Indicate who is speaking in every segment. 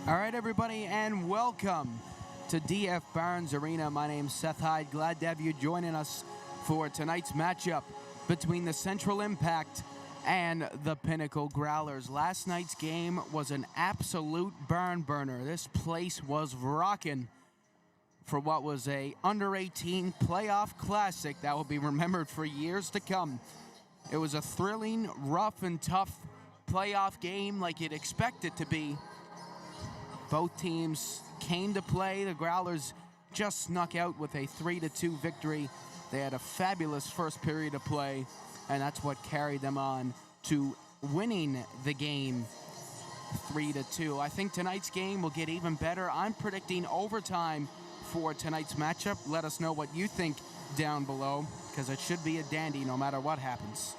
Speaker 1: All right, everybody, and welcome to DF Barnes Arena. My name's Seth Hyde. Glad to have you joining us for tonight's matchup between the Central Impact and the Pinnacle Growlers. Last night's game was an absolute barn burner. This place was rocking for what was a under-18 playoff classic that will be remembered for years to come. It was a thrilling, rough, and tough playoff game like you'd expect it to be. Both teams came to play. The Growlers just snuck out with a 3-2 victory. They had a fabulous first period of play, and that's what carried them on to winning the game 3-2. I think tonight's game will get even better. I'm predicting overtime for tonight's matchup. Let us know what you think down below, because it should be a dandy no matter what happens.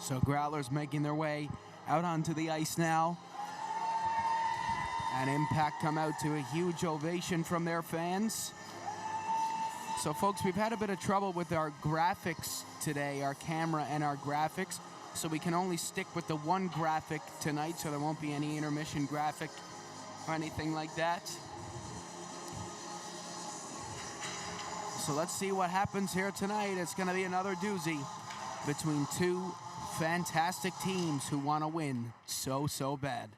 Speaker 1: So Growlers making their way out onto the ice now. And Impact come out to a huge ovation from their fans. So folks, we've had a bit of trouble with our graphics today, our camera and our graphics. So we can only stick with the one graphic tonight, so there won't be any intermission graphic or anything like that. So let's see what happens here tonight. It's going to be another doozy between two fantastic teams who want to win so bad.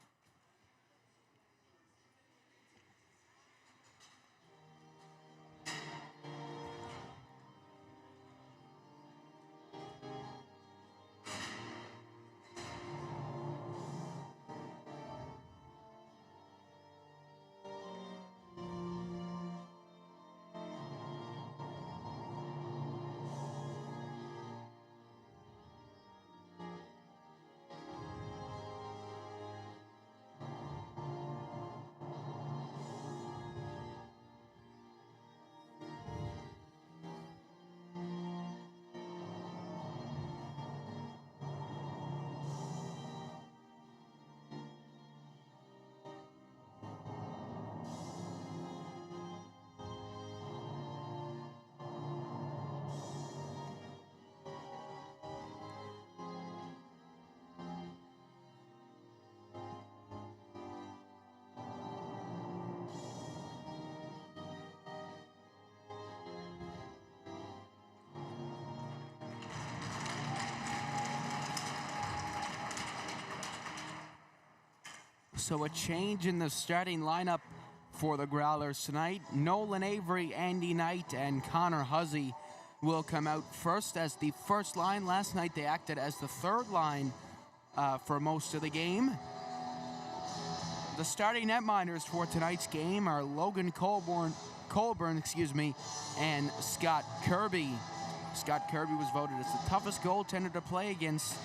Speaker 1: So a change in the starting lineup for the Growlers tonight. Nolan Avery, Andy Knight, and Connor Huzzy will come out first as the first line. Last night they acted as the third line for most of the game. The starting netminders for tonight's game are Logan Colburn, and Scott Kirby. Scott Kirby was voted as the toughest goaltender to play against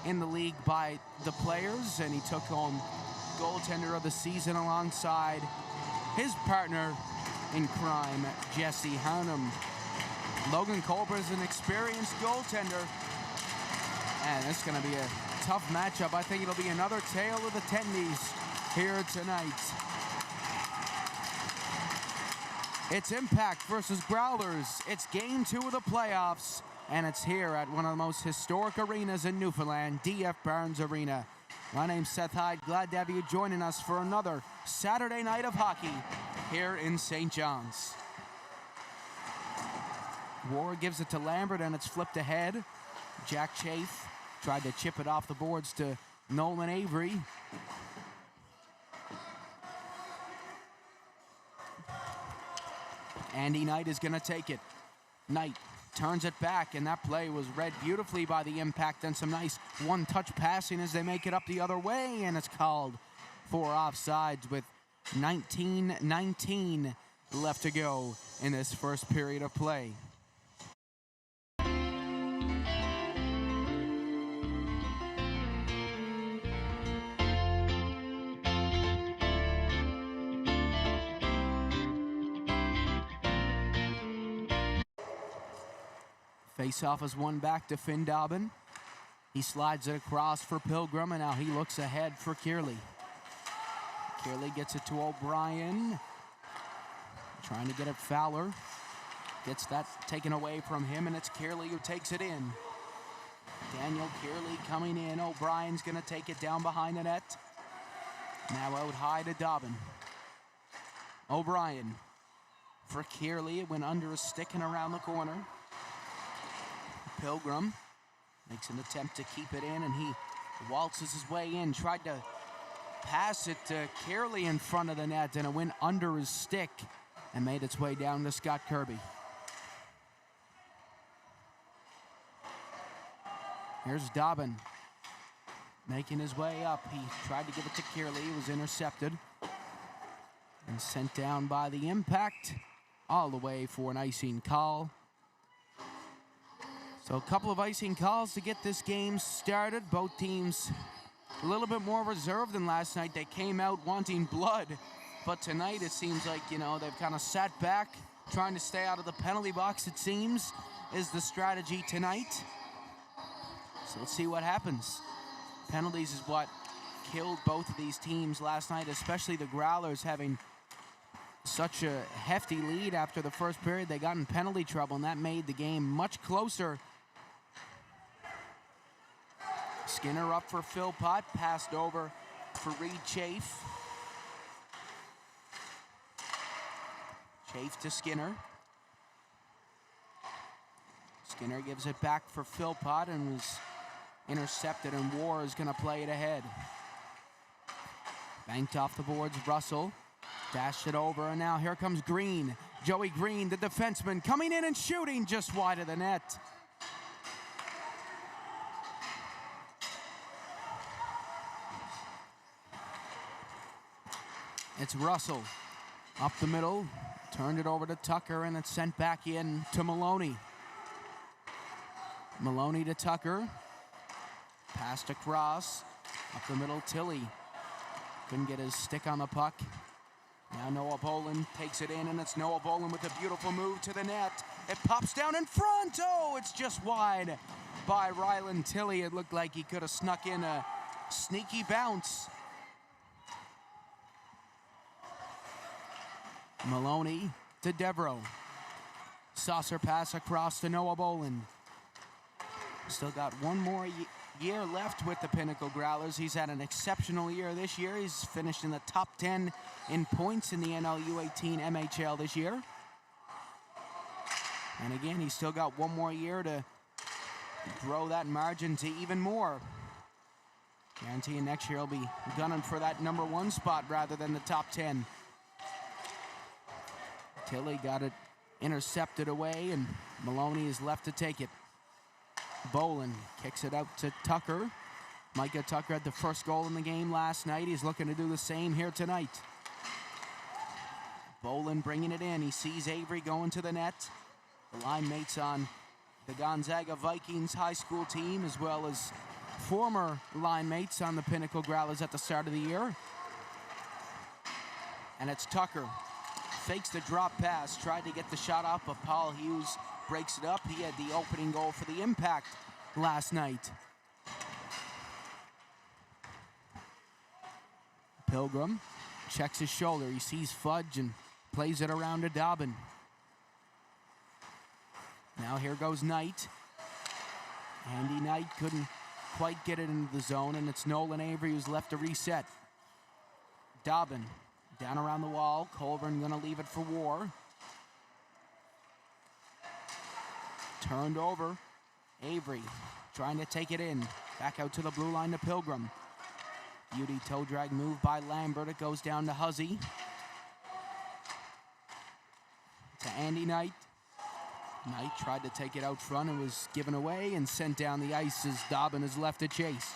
Speaker 1: in the league by the players, and he took home goaltender of the season alongside his partner in crime, Jesse Harnum. Logan Colburn is an experienced goaltender, and it's going to be a tough matchup. I think it'll be another tale of the tendies here tonight. It's Impact versus Growlers. It's game 2 of the playoffs, and it's here at one of the most historic arenas in Newfoundland, DF Barnes Arena. My name's Seth Hyde. Glad to have you joining us for another Saturday night of hockey here in St. John's. Ward gives it to Lambert, and it's flipped ahead. Jack Chafe tried to chip it off the boards to Nolan Avery. Andy Knight is going to take it. Knight turns it back, and that play was read beautifully by the Impact, and some nice one-touch passing as they make it up the other way, and it's called for offsides with 19-19 left to go in this first period of play. Face-off is won back to Finn Dobbin. He slides it across for Pilgrim, and now he looks ahead for Kearley. Kearley gets it to O'Brien. Trying to get it Fowler. Gets that taken away from him, and it's Kearley who takes it in. Daniel Kearley coming in. O'Brien's going to take it down behind the net. Now out high to Dobbin. O'Brien for Kearley. It went under his stick and around the corner. Pilgrim makes an attempt to keep it in, and he waltzes his way in. Tried to pass it to Kearley in front of the net, and it went under his stick and made its way down to Scott Kirby. Here's Dobbin making his way up. He tried to give it to Kearley. It was intercepted and sent down by the Impact all the way for an icing call. So a couple of icing calls to get this game started. Both teams a little bit more reserved than last night. They came out wanting blood, but tonight it seems like, they've kind of sat back, trying to stay out of the penalty box, it seems, is the strategy tonight. So let's see what happens. Penalties is what killed both of these teams last night, especially the Growlers having such a hefty lead after the first period. They got in penalty trouble, and that made the game much closer. Skinner up for Philpott, passed over for Reed Chafe. Chafe to Skinner. Skinner gives it back for Philpott and was intercepted, and War is going to play it ahead. Banked off the boards, Russell. Dashed it over, and now here comes Green. Joey Green, the defenseman, coming in and shooting just wide of the net. It's Russell up the middle, turned it over to Tucker, and it's sent back in to Maloney. Maloney to Tucker, passed across, up the middle, Tilley. Couldn't get his stick on the puck. Now Noah Bolin takes it in, and it's Noah Bolin with a beautiful move to the net. It pops down in front. Oh, it's just wide by Rylan Tilley. It looked like he could have snuck in a sneaky bounce. Maloney to Devereaux. Saucer pass across to Noah Bolin. Still got one more year left with the Pinnacle Growlers. He's had an exceptional year this year. He's finished in the top 10 in points in the NLU18MHL this year. And again, he's still got one more year to grow that margin to even more. Guaranteeing next year he'll be gunning for that number 1 spot rather than the top 10. Tilley got it intercepted away, and Maloney is left to take it. Bolin kicks it out to Tucker. Micah Tucker had the first goal in the game last night. He's looking to do the same here tonight. Bolin bringing it in. He sees Avery going to the net. The line mates on the Gonzaga Vikings high school team, as well as former line mates on the Pinnacle Growlers at the start of the year. And it's Tucker. Fakes the drop pass, tried to get the shot off, but Paul Hughes breaks it up. He had the opening goal for the Impact last night. Pilgrim checks his shoulder. He sees Fudge and plays it around to Dobbin. Now here goes Knight. Andy Knight couldn't quite get it into the zone, and it's Nolan Avery who's left to reset. Dobbin down around the wall. Colburn going to leave it for War. Turned over. Avery trying to take it in. Back out to the blue line to Pilgrim. Beauty toe drag move by Lambert. It goes down to Huzzy. To Andy Knight. Knight tried to take it out front and was given away and sent down the ice as Dobbin is left to chase.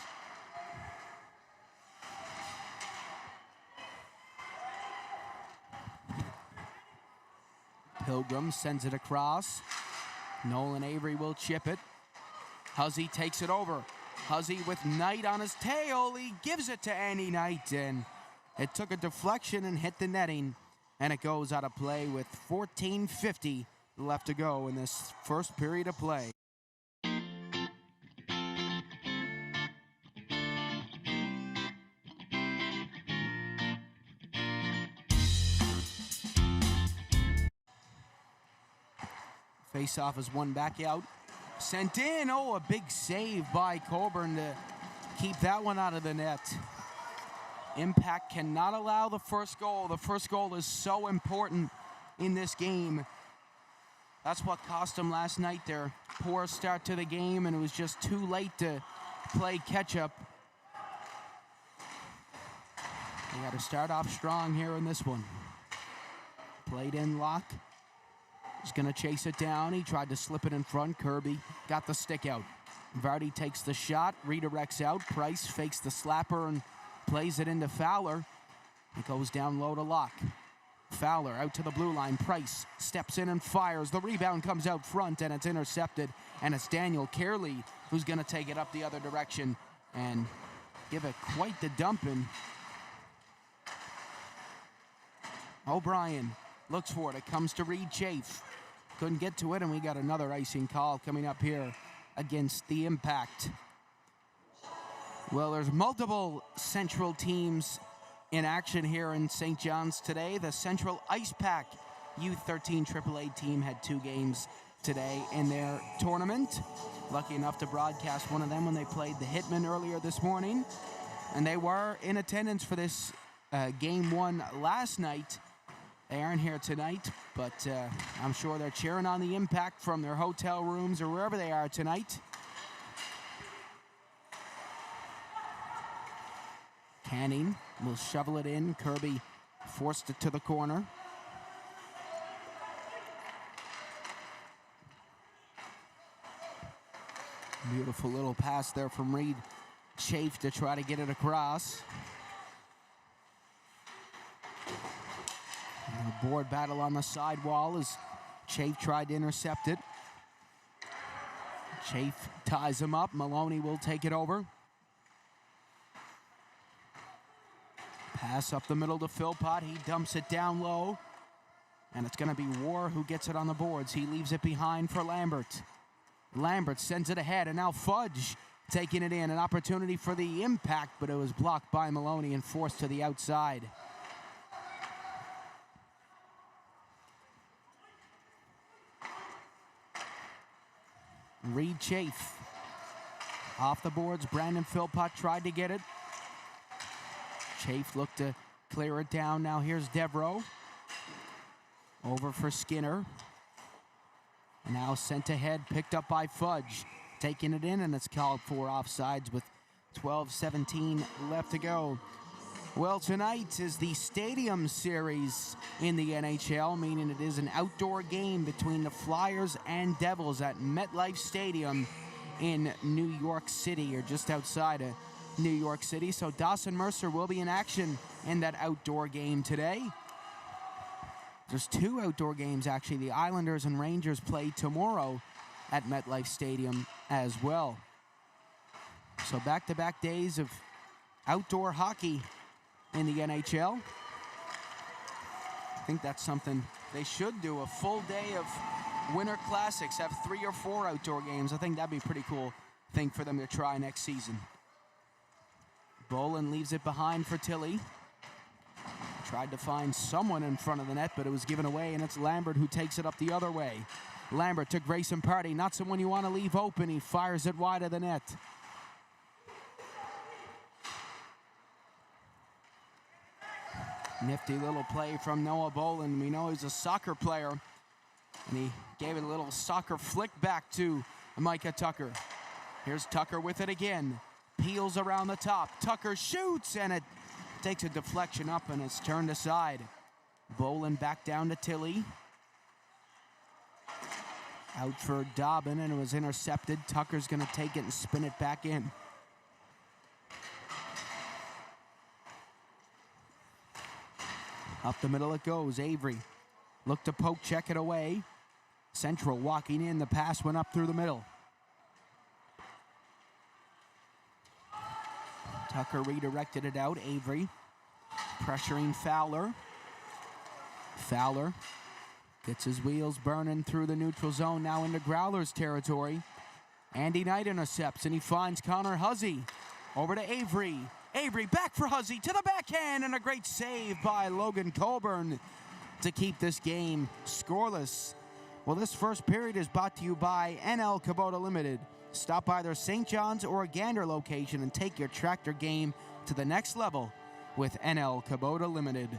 Speaker 1: Pilgrim sends it across. Nolan Avery will chip it. Huzzy takes it over. Huzzy with Knight on his tail. He gives it to Andy Knight, and it took a deflection and hit the netting, and it goes out of play with 14:50 left to go in this first period of play. Face-off is one back out. Sent in. Oh, a big save by Coburn to keep that one out of the net. Impact cannot allow the first goal. The first goal is so important in this game. That's what cost them last night, their poor start to the game, and it was just too late to play catch-up. They got to start off strong here in this one. Played in lock. He's going to chase it down. He tried to slip it in front. Kirby got the stick out. Vardy takes the shot, redirects out. Price fakes the slapper and plays it into Fowler. It goes down low to Locke. Fowler out to the blue line. Price steps in and fires. The rebound comes out front, and it's intercepted. And it's Daniel Carey who's going to take it up the other direction and give it quite the dumping. O'Brien looks for it. It comes to Reed Chafe. Couldn't get to it, and we got another icing call coming up here against the Impact. Well, there's multiple Central teams in action here in St. John's today. The Central Ice Pack U13 AAA team had 2 games today in their tournament. Lucky enough to broadcast one of them when they played the Hitmen earlier this morning. And they were in attendance for this game 1 last night. They aren't here tonight, but I'm sure they're cheering on the Impact from their hotel rooms or wherever they are tonight. Canning will shovel it in. Kirby forced it to the corner. Beautiful little pass there from Reed Chafe to try to get it across. A board battle on the sidewall as Chafe tried to intercept it. Chafe ties him up. Maloney will take it over. Pass up the middle to Philpott. He dumps it down low. And it's going to be War who gets it on the boards. He leaves it behind for Lambert. Lambert sends it ahead, and now Fudge taking it in. An opportunity for the Impact, but it was blocked by Maloney and forced to the outside. Reed Chafe off the boards. Brandon Philpott tried to get it. Chafe looked to clear it down. Now here's Devereaux. Over for Skinner. Now sent ahead, picked up by Fudge. Taking it in, and it's called for offsides with 12:17 left to go. Well, tonight is the Stadium Series in the NHL, meaning it is an outdoor game between the Flyers and Devils at MetLife Stadium in New York City, or just outside of New York City. So Dawson Mercer will be in action in that outdoor game today. There's 2 outdoor games, actually. The Islanders and Rangers play tomorrow at MetLife Stadium as well. So back-to-back days of outdoor hockey in the NHL. I think that's something they should do, a full day of Winter Classics, have 3 or 4 outdoor games. I think that'd be a pretty cool thing for them to try next season. Bolin leaves it behind for Tilly. Tried to find someone in front of the net, but it was given away, and it's Lambert who takes it up the other way. Lambert to Grayson Party, not someone you want to leave open. He fires it wide of the net. Nifty little play from Noah Bolin. We know he's a soccer player, and he gave it a little soccer flick back to Micah Tucker. Here's Tucker with it again. peels around the top. Tucker shoots, and it takes a deflection up, and it's turned aside. Bolin back down to Tilly. Out for Dobbin, and it was intercepted. Tucker's going to take it and spin it back in. Up the middle it goes. Avery look to poke, check it away. Central walking in. The pass went up through the middle. Tucker redirected it out. Avery pressuring Fowler. Fowler gets his wheels burning through the neutral zone, now into Growlers territory. Andy Knight intercepts, and he finds Connor Huzzy. Over to Avery. Avery back for Huzzy to the backhand, and a great save by Logan Colburn to keep this game scoreless. Well, this first period is brought to you by NL Kubota Limited. Stop by their St. John's or Gander location and take your tractor game to the next level with NL Kubota Limited.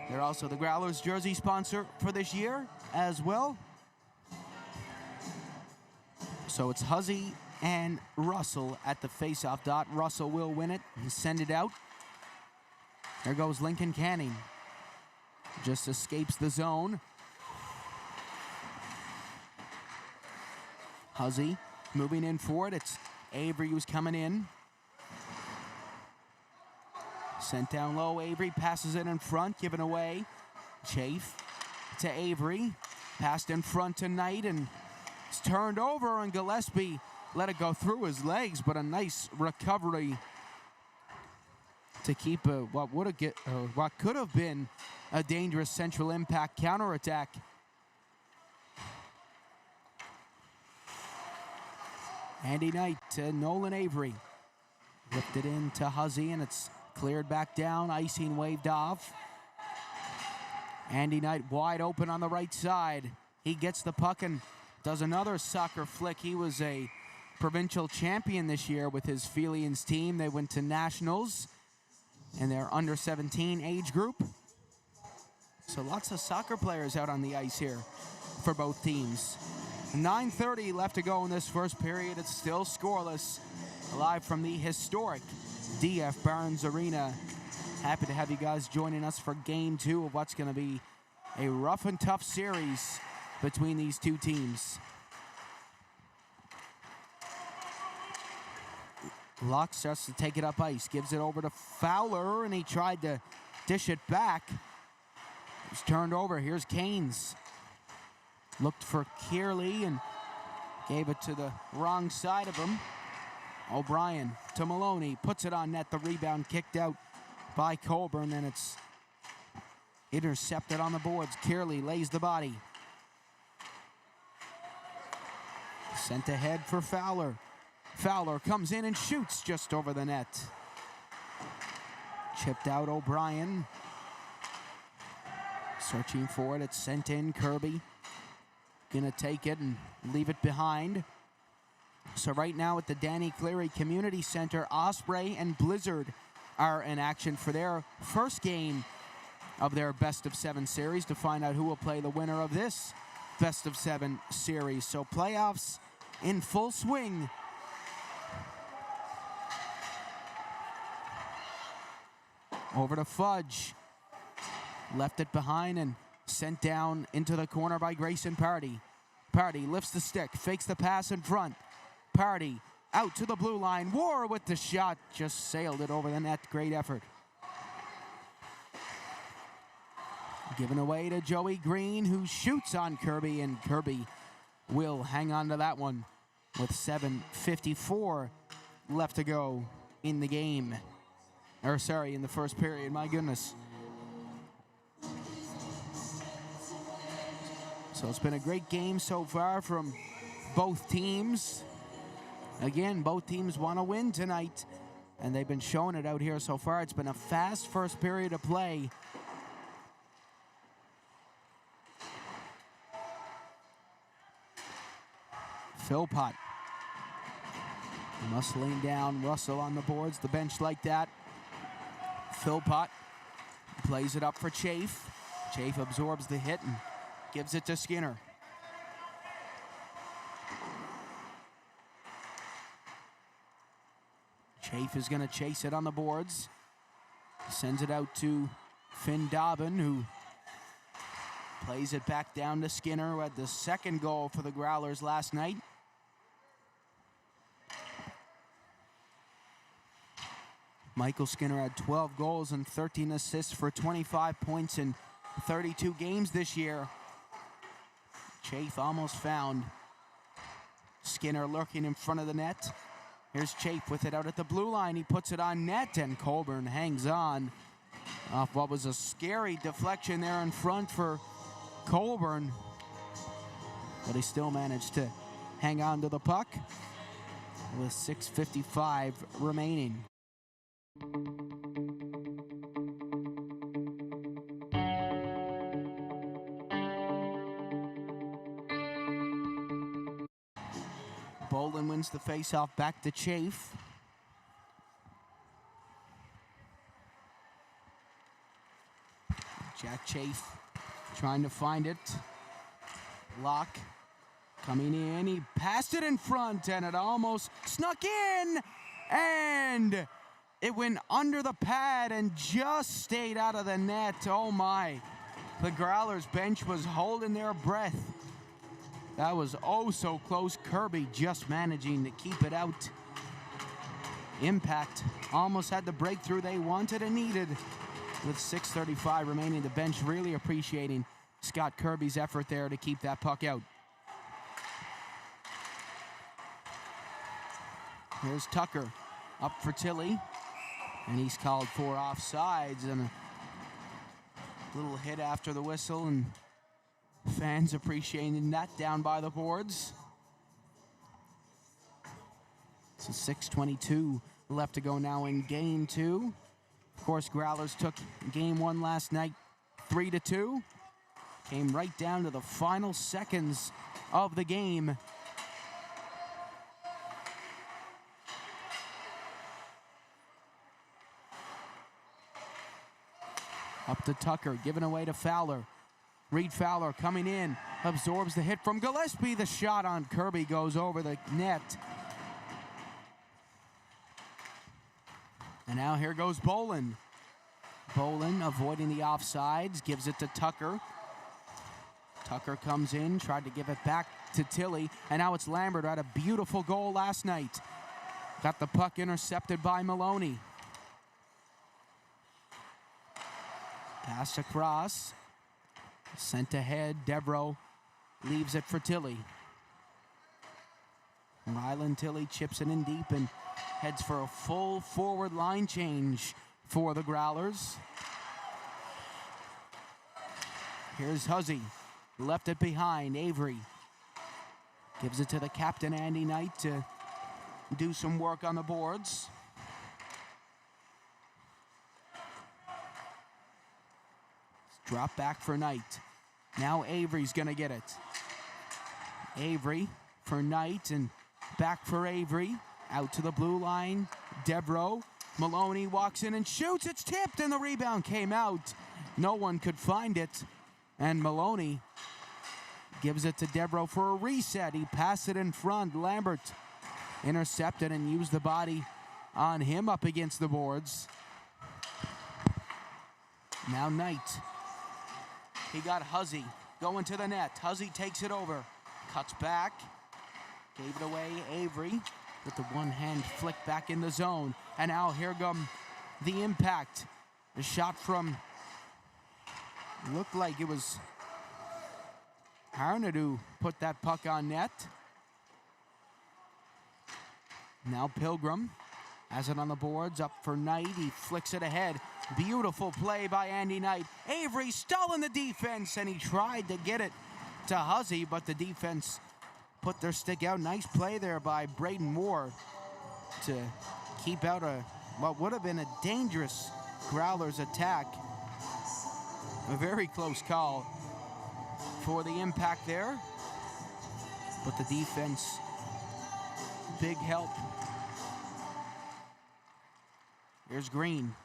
Speaker 1: They're also the Growlers jersey sponsor for this year as well. So it's Huzzy and Russell at the faceoff dot. Russell will win it and send it out. There goes Lincoln Canning. Just escapes the zone. Huzzy moving in for it. It's Avery who's coming in. Sent down low. Avery passes it in front, given away. Chafe to Avery. Passed in front to Knight, and it's turned over, and Gillespie let it go through his legs, but a nice recovery to keep what could have been a dangerous Central Impact counterattack. Andy Knight to Nolan Avery. Lifted in to Huzzy, and it's cleared back down. Icing waved off. Andy Knight wide open on the right side. He gets the puck and does another soccer flick. He was a provincial champion this year with his Felians team. They went to nationals in their under 17 age group. So lots of soccer players out on the ice here for both teams. 9:30 left to go in this first period. It's still scoreless. Live from the historic DF Barnes Arena. Happy to have you guys joining us for game 2 of what's going to be a rough and tough series between these two teams. Locke starts to take it up ice, gives it over to Fowler, and he tried to dish it back. It's turned over. Here's Canes. Looked for Kearley and gave it to the wrong side of him. O'Brien to Maloney, puts it on net. The rebound kicked out by Colburn, and it's intercepted on the boards. Kearley lays the body. Sent ahead for Fowler. Fowler comes in and shoots just over the net. Chipped out O'Brien. Searching for it. It's sent in. Kirby gonna take it and leave it behind. So right now at the Danny Cleary Community Center, Osprey and Blizzard are in action for their first game of their best of 7 series to find out who will play the winner of this best of 7 series. So playoffs in full swing. Over to Fudge. Left it behind and sent down into the corner by Grayson Party. Party lifts the stick, fakes the pass in front. Party out to the blue line. War with the shot, just sailed it over the net. Great effort. Given away to Joey Green, who shoots on Kirby, and Kirby will hang on to that one with 7:54 left to go in the game. Or sorry, in the first period, my goodness. So it's been a great game so far from both teams. Again, both teams want to win tonight, and they've been showing it out here so far. It's been a fast first period of play. Philpott muscling down. Russell on the boards. The bench like that. Philpott plays it up for Chafe. Chafe absorbs the hit and gives it to Skinner. Chafe is going to chase it on the boards. Sends it out to Finn Dobbin, who plays it back down to Skinner, who had the second goal for the Growlers last night. Michael Skinner had 12 goals and 13 assists for 25 points in 32 games this year. Chafe almost found Skinner lurking in front of the net. Here's Chafe with it out at the blue line. He puts it on net, and Colburn hangs on off what was a scary deflection there in front for Colburn. But he still managed to hang on to the puck with 6:55 remaining. Bolin wins the faceoff back to Chafe. Jack Chafe trying to find it. Locke coming in. He passed it in front, and it almost snuck in. And it went under the pad and just stayed out of the net. Oh, my. The Growlers bench was holding their breath. That was oh so close. Kirby just managing to keep it out. Impact almost had the breakthrough they wanted and needed. With 6:35 remaining, the bench really appreciating Scott Kirby's effort there to keep that puck out. Here's Tucker up for Tilly, and he's called for offsides and a little hit after the whistle, and fans appreciating that down by the boards. So 6:22 left to go now in game two. Of course, Growlers took game one last night 3-2. Came right down to the final seconds of the game. Up to Tucker, given away to Fowler. Reed Fowler coming in, absorbs the hit from Gillespie. The shot on Kirby goes over the net. And now here goes Bolin. Bolin avoiding the offsides, gives it to Tucker. Tucker comes in, tried to give it back to Tilly, and now it's Lambert, who had a beautiful goal last night. Got the puck intercepted by Maloney. Pass across, sent ahead, Devereaux leaves it for Tilly. Rylan Tilly chips it in deep and heads for a full forward line change for the Growlers. Here's Huzzy, left it behind, Avery. Gives it to the captain, Andy Knight, to do some work on the boards. Drop back for Knight. Now Avery's gonna get it. Avery for Knight, and back for Avery. Out to the blue line, Devereaux. Maloney walks in and shoots. It's tipped, and the rebound came out. No one could find it, and Maloney gives it to Devereaux for a reset. He passed it in front. Lambert intercepted and used the body on him up against the boards. Now Knight. He got Huzzy going to the net. Huzzy takes it over, cuts back, gave it away. Avery with the one-hand flick back in the zone. And now here comes the impact. The shot from, looked like it was Harnett who put that puck on net. Now Pilgrim has it on the boards, up for Knight. He flicks it ahead. Beautiful play by Andy Knight. Avery stalling the defense, and he tried to get it to Huzzy, but the defense put their stick out. Nice play there by Braden Moore to keep out what would have been a dangerous Growlers attack. A very close call for the impact there, but the defense, big help. Here's Green.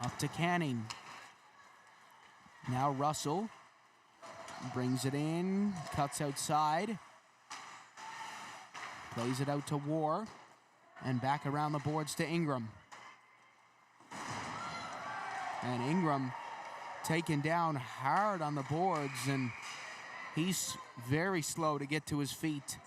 Speaker 1: Up to Canning. Now Russell brings it in, cuts outside, plays it out to War. And back around the boards to Ingram. And Ingram taken down hard on the boards, and he's very slow to get to his feet.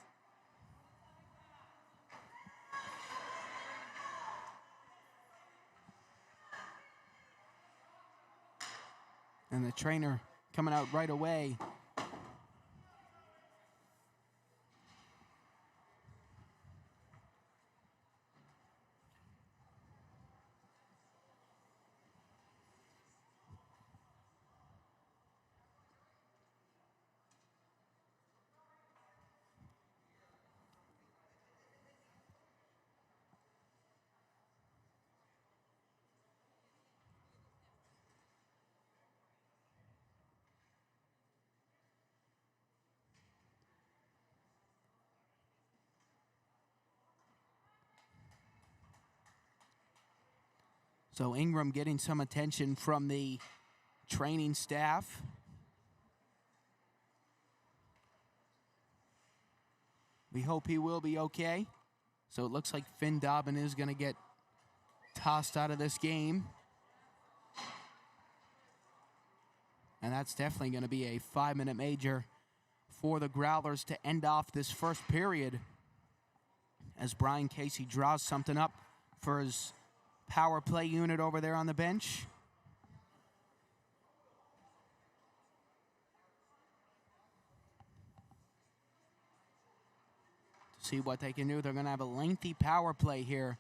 Speaker 1: And the trainer coming out right away. So Ingram getting some attention from the training staff. We hope he will be okay. So it looks like Finn Dobbin is going to get tossed out of this game. And that's definitely going to be a 5-minute major for the Growlers to end off this first period, as Brian Casey draws something up for his power play unit over there on the bench. To see what they can do. They're going to have a lengthy power play here.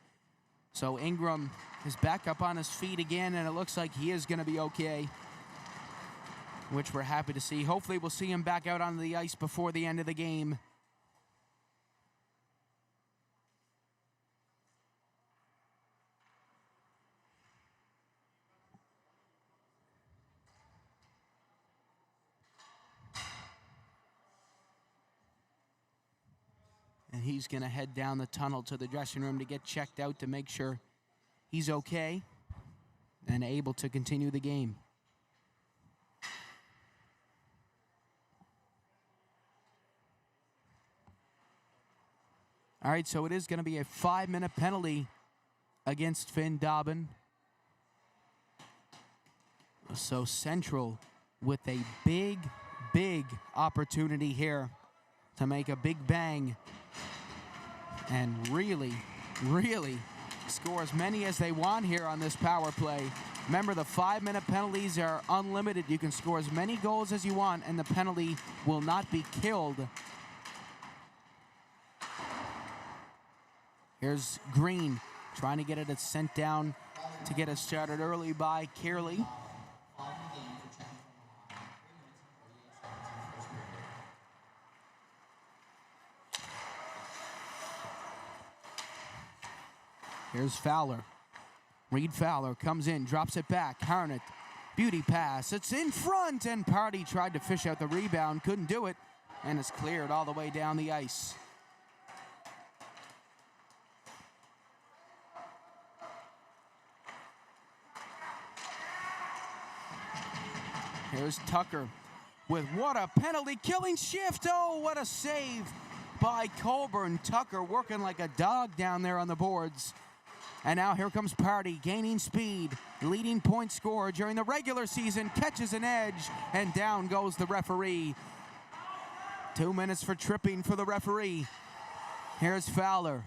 Speaker 1: So Ingram is back up on his feet again, and it looks like he is going to be okay, which we're happy to see. Hopefully we'll see him back out on the ice before the end of the game. And he's going to head down the tunnel to the dressing room to get checked out to make sure he's okay and able to continue the game. All right, so it is going to be a 5-minute penalty against Finn Dobbin. So Central with a big, big opportunity here to make a big bang and really, really score as many as they want here on this power play. Remember, the 5-minute penalties are unlimited. You can score as many goals as you want, and the penalty will not be killed. Here's Green trying to get it sent down to get it started early by Kearley. Here's Fowler. Reed Fowler comes in, drops it back. Harnett, beauty pass. It's in front, and Party tried to fish out the rebound, couldn't do it, and it's cleared all the way down the ice. Here's Tucker with what a penalty killing shift. Oh, what a save by Colburn. Tucker working like a dog down there on the boards. And now here comes Party, gaining speed, leading point scorer during the regular season, catches an edge, and down goes the referee. 2 minutes for tripping for the referee. Here's Fowler.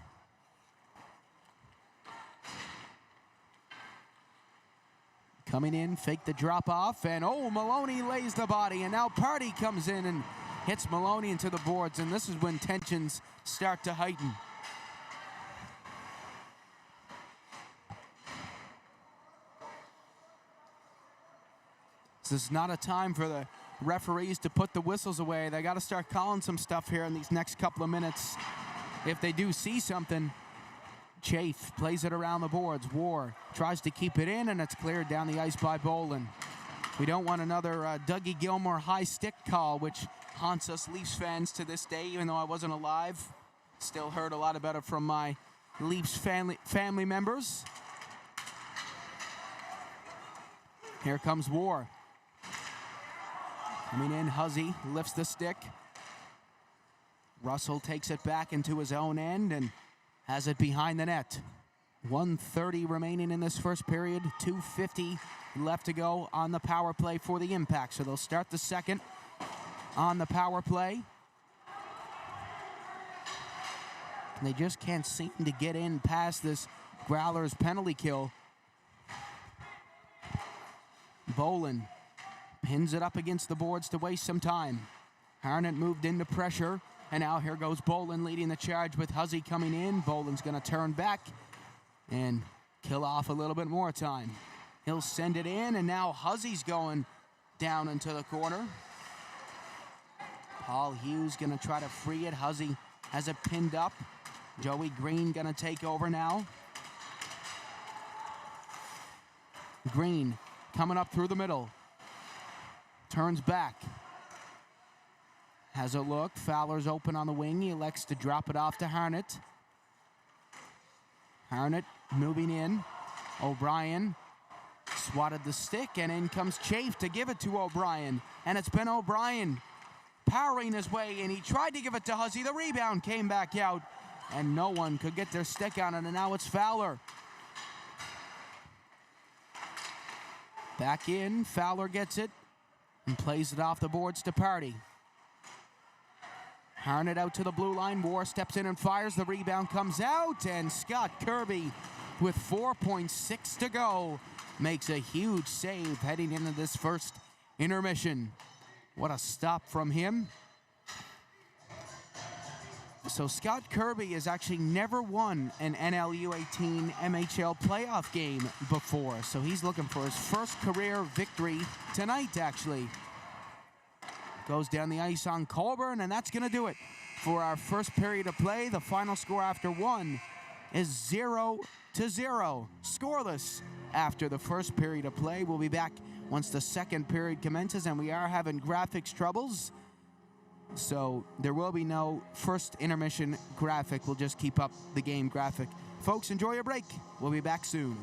Speaker 1: Coming in, fake the drop off, and oh, Maloney lays the body, and now Party comes in and hits Maloney into the boards, and this is when tensions start to heighten. This is not a time for the referees to put the whistles away. They got to start calling some stuff here in these next couple of minutes. If they do see something, Chafe plays it around the boards. War tries to keep it in, and it's cleared down the ice by Bolin. We don't want another Dougie Gilmore high stick call, which haunts us Leafs fans to this day, even though I wasn't alive. Still heard a lot about it from my Leafs family members. Here comes War. Coming in, Huzzy lifts the stick. Russell takes it back into his own end and has it behind the net. 1:30 remaining in this first period. 2:50 left to go on the power play for the Impact. So they'll start the second on the power play. And they just can't seem to get in past this Growlers penalty kill. Bolin pins it up against the boards to waste some time. Harnett moved into pressure, and now here goes Bolin leading the charge with Huzzy coming in. Bolin's going to turn back and kill off a little bit more time. He'll send it in, and now Huzzy's going down into the corner. Paul Hughes going to try to free it. Huzzy has it pinned up. Joey Green going to take over now. Green coming up through the middle. Turns back. Has a look. Fowler's open on the wing. He elects to drop it off to Harnett. Harnett moving in. O'Brien swatted the stick, and in comes Chafe to give it to O'Brien. And it's been O'Brien powering his way, and he tried to give it to Huzzy. The rebound came back out, and no one could get their stick on it, and now it's Fowler. Back in, Fowler gets it and plays it off the boards to Party. Harnett out to the blue line. Moore steps in and fires. The rebound comes out, and Scott Kirby, with 4.6 to go, makes a huge save heading into this first intermission. What a stop from him. So Scott Kirby has actually never won an NLU18 MHL playoff game before. So he's looking for his first career victory tonight, actually. Goes down the ice on Colburn, and that's going to do it for our first period of play. The final score after one is 0-0. Scoreless after the first period of play. We'll be back once the second period commences, and we are having graphics troubles. So there will be no first intermission graphic. We'll just keep up the game graphic. Folks, enjoy your break. We'll be back soon.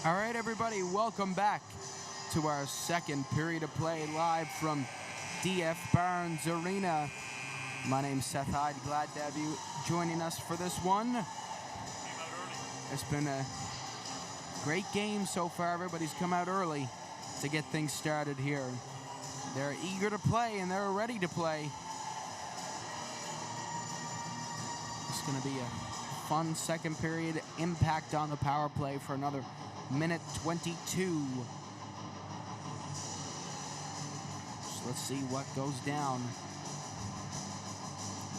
Speaker 1: All right, everybody, welcome back to our second period of play live from DF Barnes Arena. My name's Seth Hyde. Glad to have you joining us for this one. It's been a great game so far. Everybody's come out early to get things started here. They're eager to play and they're ready to play. It's going to be a fun second period. Impact on the power play for another minute 22. So let's see what goes down.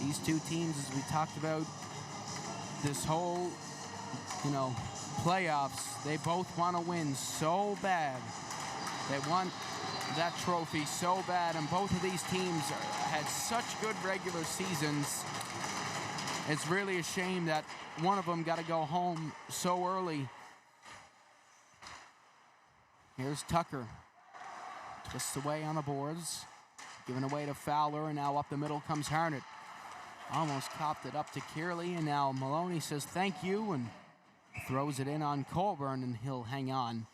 Speaker 1: These two teams, as we talked about this whole, playoffs, they both want to win so bad. They want that trophy so bad, and both of these teams had such good regular seasons. It's really a shame that one of them got to go home so early. Here's Tucker. Twists away on the boards. Given away to Fowler, and now up the middle comes Harnett. Almost copped it up to Kearley, and now Maloney says thank you and throws it in on Colburn, and he'll hang on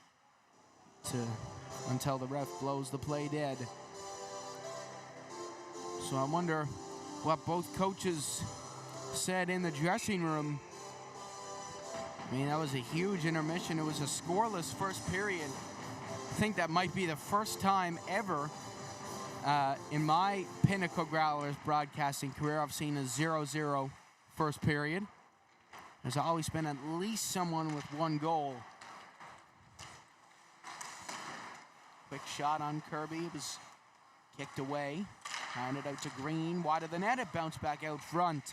Speaker 1: until the ref blows the play dead. So I wonder what both coaches said in the dressing room. I mean, that was a huge intermission. It was a scoreless first period. I think that might be the first time ever in my Pinnacle Growlers broadcasting career I've seen a 0-0 first period. There's always been at least someone with one goal. Quick shot on Kirby. It was kicked away. Handed out to Green. Wide of the net. It bounced back out front.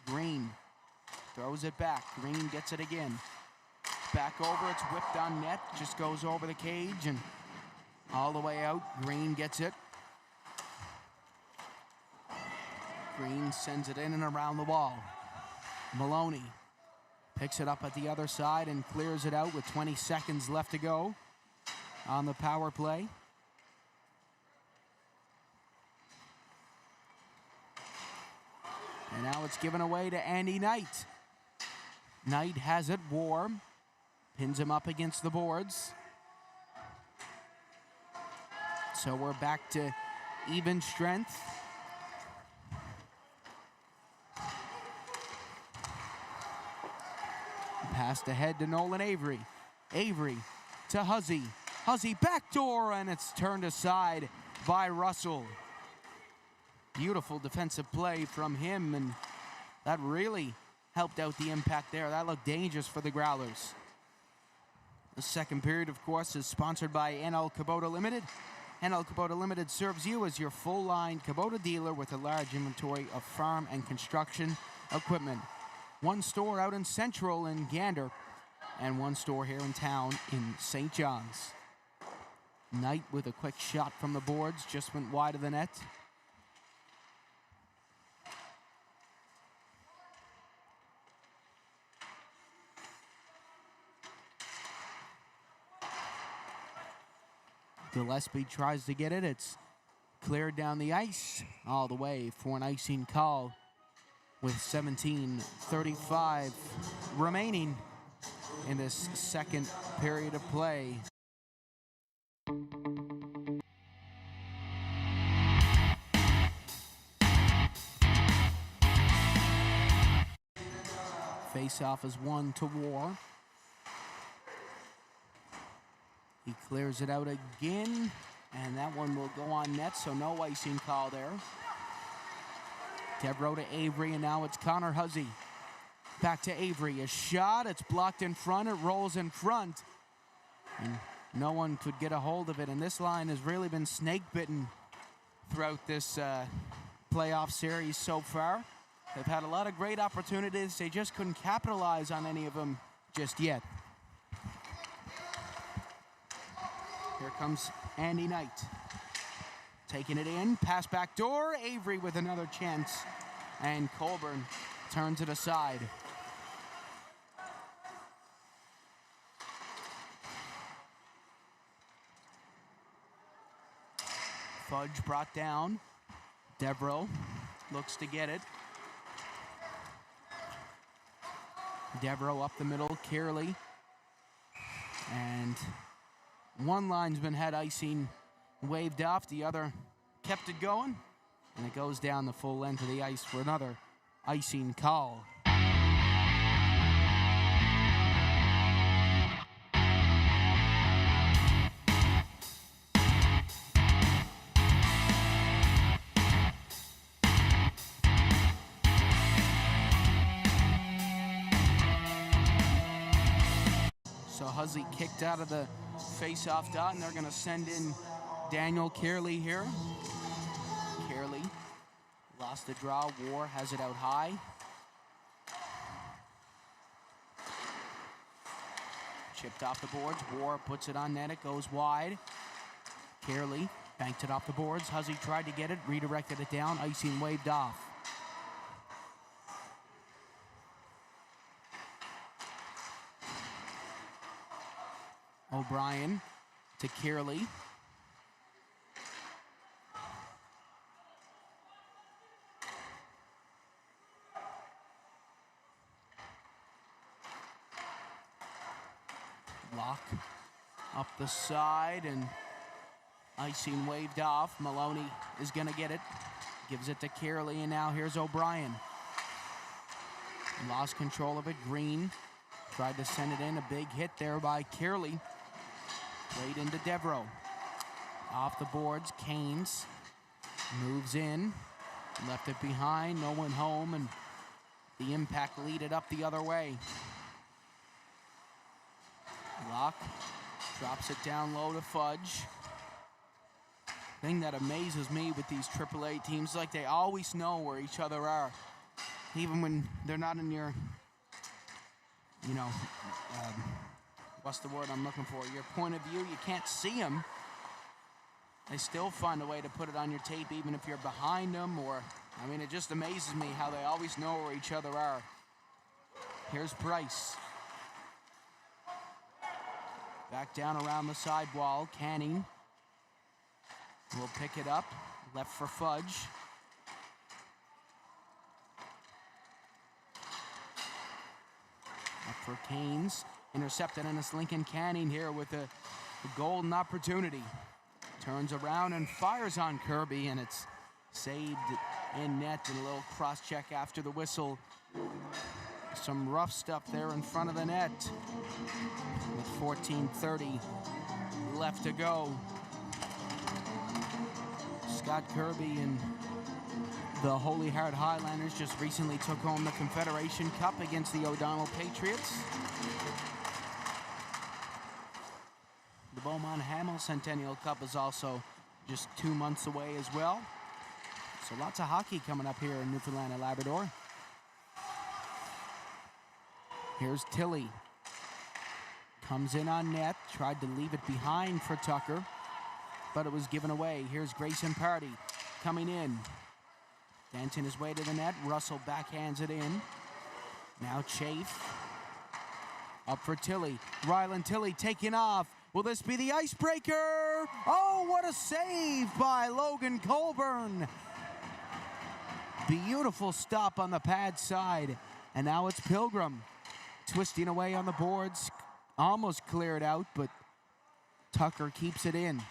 Speaker 1: Green throws it back. Green gets it again. Back over, it's whipped on net, just goes over the cage and all the way out. Green gets it. Green sends it in and around the wall. Maloney picks it up at the other side and clears it out with 20 seconds left to go on the power play. And now it's given away to Andy Knight. Knight has it warm. Pins him up against the boards. So we're back to even strength. Passed ahead to Nolan Avery. Avery to Huzzy. Huzzy backdoor, and it's turned aside by Russell. Beautiful defensive play from him, and that really helped out the impact there. That looked dangerous for the Growlers. The second period, of course, is sponsored by NL Kubota Limited. NL Kubota Limited serves you as your full-line Kubota dealer with a large inventory of farm and construction equipment. One store out in Central in Gander, and one store here in town in St. John's. Knight with a quick shot from the boards, just went wide of the net. Gillespie tries to get it. It's cleared down the ice all the way for an icing call with 17:35 remaining in this second period of play. Face-off is won to War. He clears it out again, and that one will go on net, so no icing call there. Devereaux to Avery, and now it's Connor Huzzy. Back to Avery, a shot, it's blocked in front, it rolls in front. And no one could get a hold of it, and this line has really been snake-bitten throughout this playoff series so far. They've had a lot of great opportunities, they just couldn't capitalize on any of them just yet. Here comes Andy Knight. Taking it in, pass back door, Avery with another chance, and Colburn turns it aside. Fudge brought down. Devereaux looks to get it. Devereaux up the middle, Kearley. And one linesman had icing waved off, the other kept it going, and it goes down the full length of the ice for another icing call. So Hussey kicked out of the face-off dot, and they're going to send in Daniel Kearley here. Kearley lost the draw. War has it out high. Chipped off the boards. War puts it on net. It goes wide. Kearley banked it off the boards. Hussey tried to get it, redirected it down. Icing waved off. O'Brien to Kearley. Block up the side, and icing waved off. Maloney is going to get it. Gives it to Kearley, and now here's O'Brien. Lost control of it. Green tried to send it in. A big hit there by Kearley. Played into Devereaux. Off the boards, Canes moves in. Left it behind, no one home, and the Impact lead it up the other way. Locke drops it down low to Fudge. Thing that amazes me with these AAA teams, like they always know where each other are. Even when they're not in your, what's the word I'm looking for? Your point of view, you can't see them. They still find a way to put it on your tape, even if you're behind them, it just amazes me how they always know where each other are. Here's Price. Back down around the sidewall. Canning will pick it up. Left for Fudge. Up for Canes. Intercepted Ennis Lincoln. Canning here with a golden opportunity. Turns around and fires on Kirby, and it's saved in net, and a little cross-check after the whistle. Some rough stuff there in front of the net. With 14:30 left to go. Scott Kirby and the Holy Heart Highlanders just recently took home the Confederation Cup against the O'Donnell Patriots. The Beaumont Hamel Centennial Cup is also just 2 months away as well. So lots of hockey coming up here in Newfoundland and Labrador. Here's Tilley. Comes in on net, tried to leave it behind for Tucker, but it was given away. Here's Grayson Party coming in. Dancing his way to the net. Russell backhands it in. Now Chafe. Up for Tilley. Ryland Tilley taking off. Will this be the icebreaker? Oh, what a save by Logan Colburn. Beautiful stop on the pad side. And now it's Pilgrim. Twisting away on the boards. Almost cleared out, but Tucker keeps it in.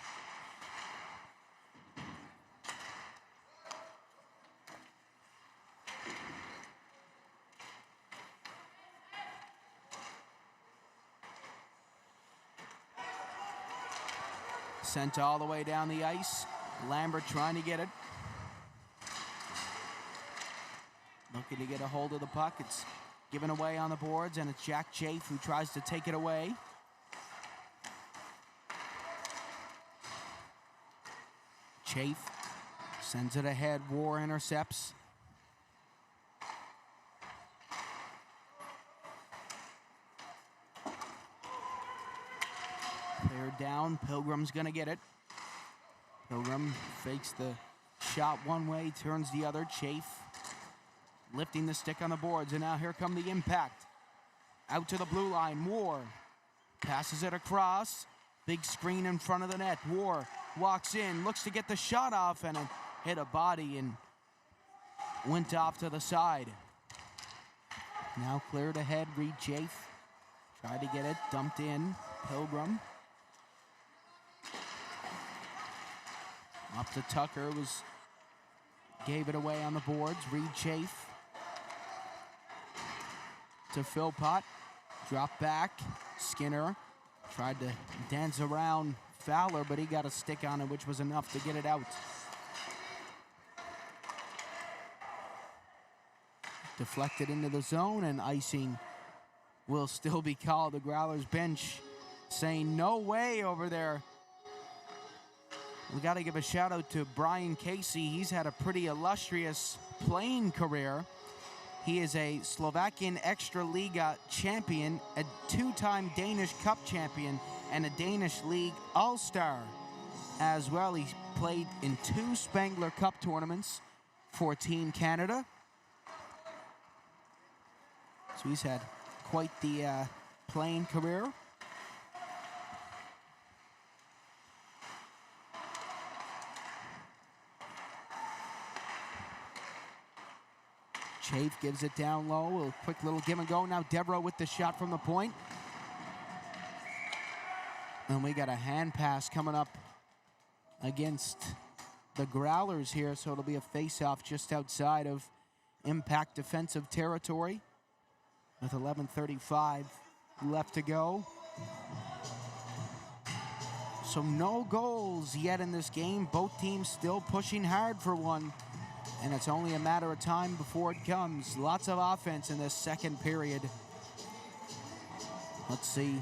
Speaker 1: Sent all the way down the ice. Lambert trying to get it. Looking to get a hold of the puck. It's given away on the boards, and it's Jack Chafe who tries to take it away. Chafe sends it ahead. War intercepts. Cleared down. Pilgrim's gonna get it. Pilgrim fakes the shot one way, turns the other. Chafe lifting the stick on the boards, and now here come the Impact. Out to the blue line. War passes it across. Big screen in front of the net. War walks in, looks to get the shot off, and it hit a body and went off to the side. Now cleared ahead, Reed Chafe. Tried to get it, dumped in, Pilgrim. Up to Tucker, gave it away on the boards, Reed Chafe. To Philpott, drop back, Skinner. Tried to dance around Fowler, but he got a stick on it, which was enough to get it out. Deflected into the zone, and icing will still be called. The Growlers bench saying no way over there. We got to give a shout out to Brian Casey. He's had a pretty illustrious playing career. He is a Slovakian Extraliga champion, a two-time Danish Cup champion, and a Danish League All-Star as well. He played in 2 Spangler Cup tournaments for Team Canada. So he's had quite the playing career. Chafe gives it down low. A quick little give and go. Now Devereaux with the shot from the point. And we got a hand pass coming up against the Growlers here. So it'll be a face-off just outside of Impact defensive territory with 11:35 left to go. So no goals yet in this game. Both teams still pushing hard for one. And it's only a matter of time before it comes. Lots of offense in this second period. Let's see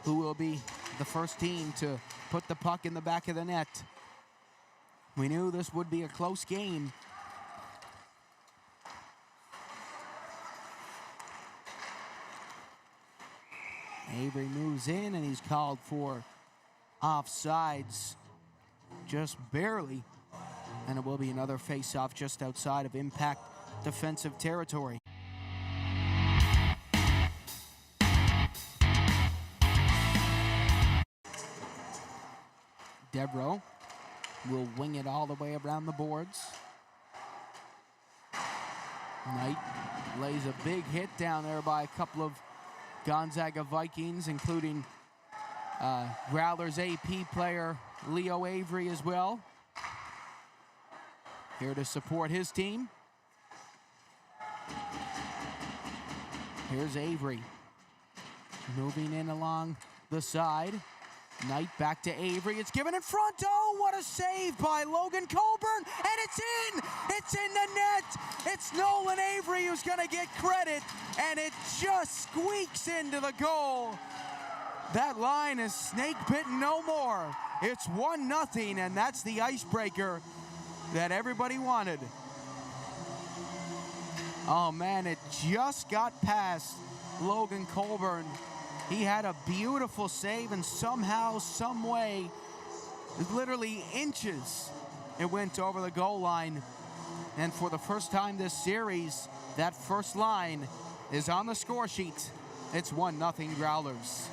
Speaker 1: who will be the first team to put the puck in the back of the net. We knew this would be a close game. Avery moves in, and he's called for offsides just barely. And it will be another face-off just outside of Impact defensive territory. Devereaux will wing it all the way around the boards. Knight lays a big hit down there by a couple of Gonzaga Vikings, including Growlers AP player Leo Avery as well. Here to support his team. Here's Avery. Moving in along the side. Knight back to Avery. It's given in front. Oh, what a save by Logan Colburn. And it's in! It's in the net! It's Nolan Avery who's going to get credit. And it just squeaks into the goal. That line is snake bitten no more. It's 1-0, and that's the icebreaker that everybody wanted. Oh man, it just got past Logan Colburn. He had a beautiful save, and somehow, some way, literally inches, it went over the goal line. And for the first time this series, that first line is on the score sheet. It's 1-0 Growlers.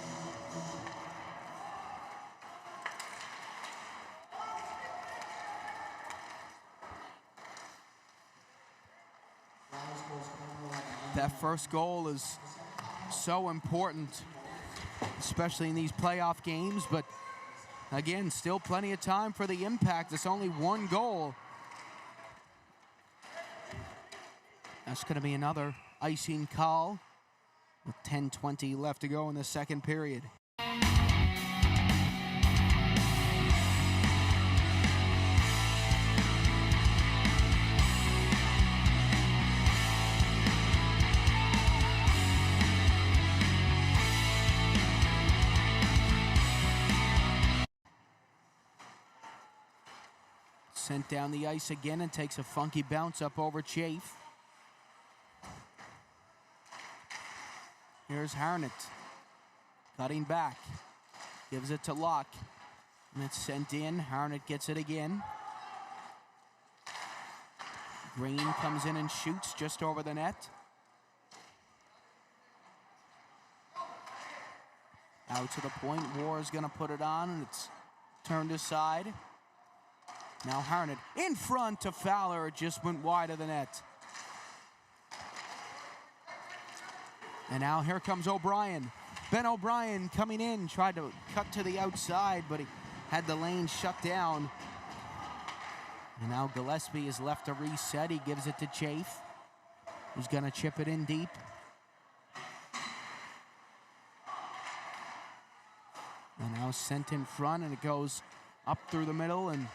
Speaker 1: That first goal is so important, especially in these playoff games. But again, still plenty of time for the Impact. It's only 1 goal. That's going to be another icing call with 10:20 left to go in the second period. Sent down the ice again and takes a funky bounce up over Chafe. Here's Harnett. Cutting back. Gives it to Locke. And it's sent in. Harnett gets it again. Green comes in and shoots just over the net. Out to the point. War is going to put it on, and it's turned aside. Now Harnett in front to Fowler. It just went wide of the net. And now here comes O'Brien. Ben O'Brien coming in, tried to cut to the outside, but he had the lane shut down. And now Gillespie is left to reset. He gives it to Chafe, who's going to chip it in deep. And now sent in front, and it goes up through the middle and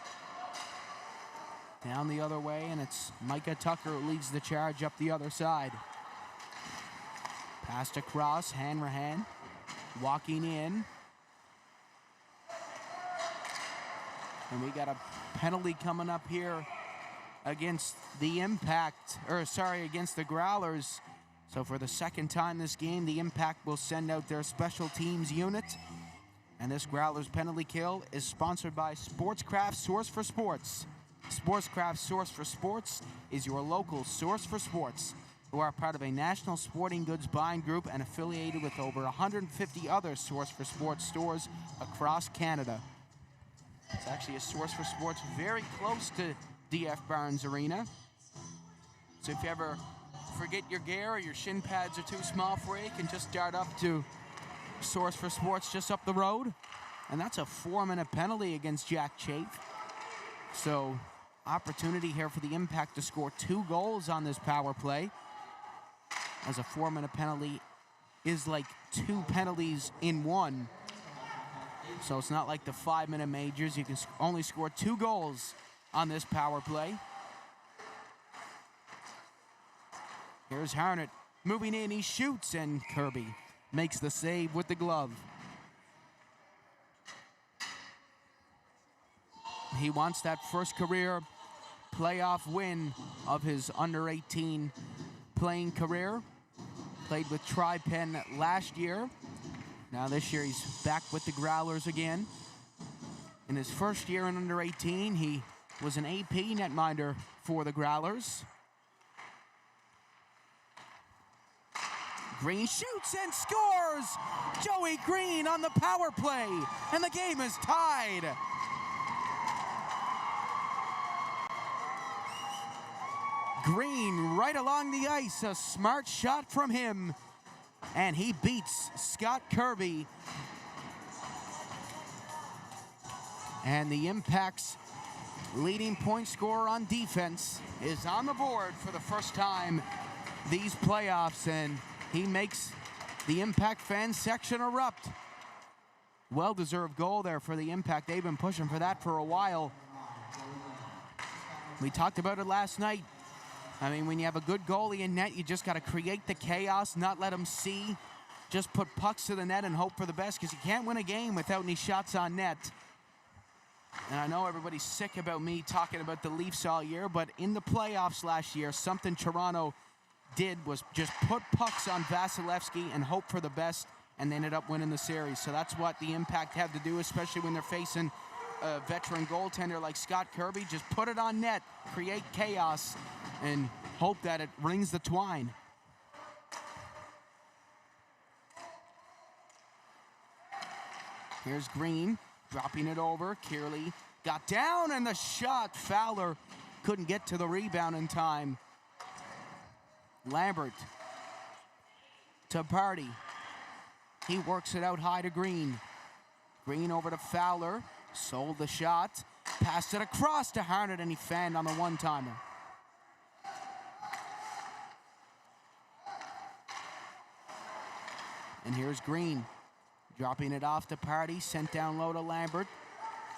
Speaker 1: down the other way, and it's Micah Tucker who leads the charge up the other side. Passed across, Hanrahan walking in. And we got a penalty coming up here against the against the Growlers. So for the second time this game, the Impact will send out their special teams unit. And this Growlers penalty kill is sponsored by Sportscraft Source for Sports. Sportscraft Source for Sports is your local source for sports, who are part of a national sporting goods buying group and affiliated with over 150 other Source for Sports stores across Canada. It's actually a Source for Sports very close to DF Barnes Arena. So if you ever forget your gear or your shin pads are too small for you, you can just dart up to Source for Sports just up the road. And that's a 4-minute penalty against Jack Chafe. So opportunity here for the Impact to score 2 goals on this power play, as a 4-minute penalty is like 2 penalties in one. So it's not like the 5-minute majors. You can only score 2 goals on this power play. Here's Harnett moving in. He shoots, and Kirby makes the save with the glove. He wants that first career playoff win of his under-18 playing career. Played with Tri-Pen last year. Now this year he's back with the Growlers again. In his first year in under-18, he was an AP netminder for the Growlers. Green shoots and scores! Joey Green on the power play, and the game is tied. Green right along the ice, a smart shot from him, and he beats Scott Kirby. And the Impact's leading point scorer on defense is on the board for the first time these playoffs, and he makes the Impact fan section erupt. Well-deserved goal there for the Impact. They've been pushing for that for a while. We talked about it last night. I mean, when you have a good goalie in net, you just got to create the chaos, not let them see. Just put pucks to the net and hope for the best, because you can't win a game without any shots on net. And I know everybody's sick about me talking about the Leafs all year, but in the playoffs last year, something Toronto did was just put pucks on Vasilevsky and hope for the best, and they ended up winning the series. So that's what the Impact have to do, especially when they're facing a veteran goaltender like Scott Kirby. Just put it on net, create chaos, and hope that it rings the twine. Here's Green, dropping it over. Kearley got down, and the shot. Fowler couldn't get to the rebound in time. Lambert to Party. He works it out high to Green. Green over to Fowler. Sold the shot. Passed it across to Harnett, and he fanned on the one-timer. And here's Green. Dropping it off to Party. Sent down low to Lambert.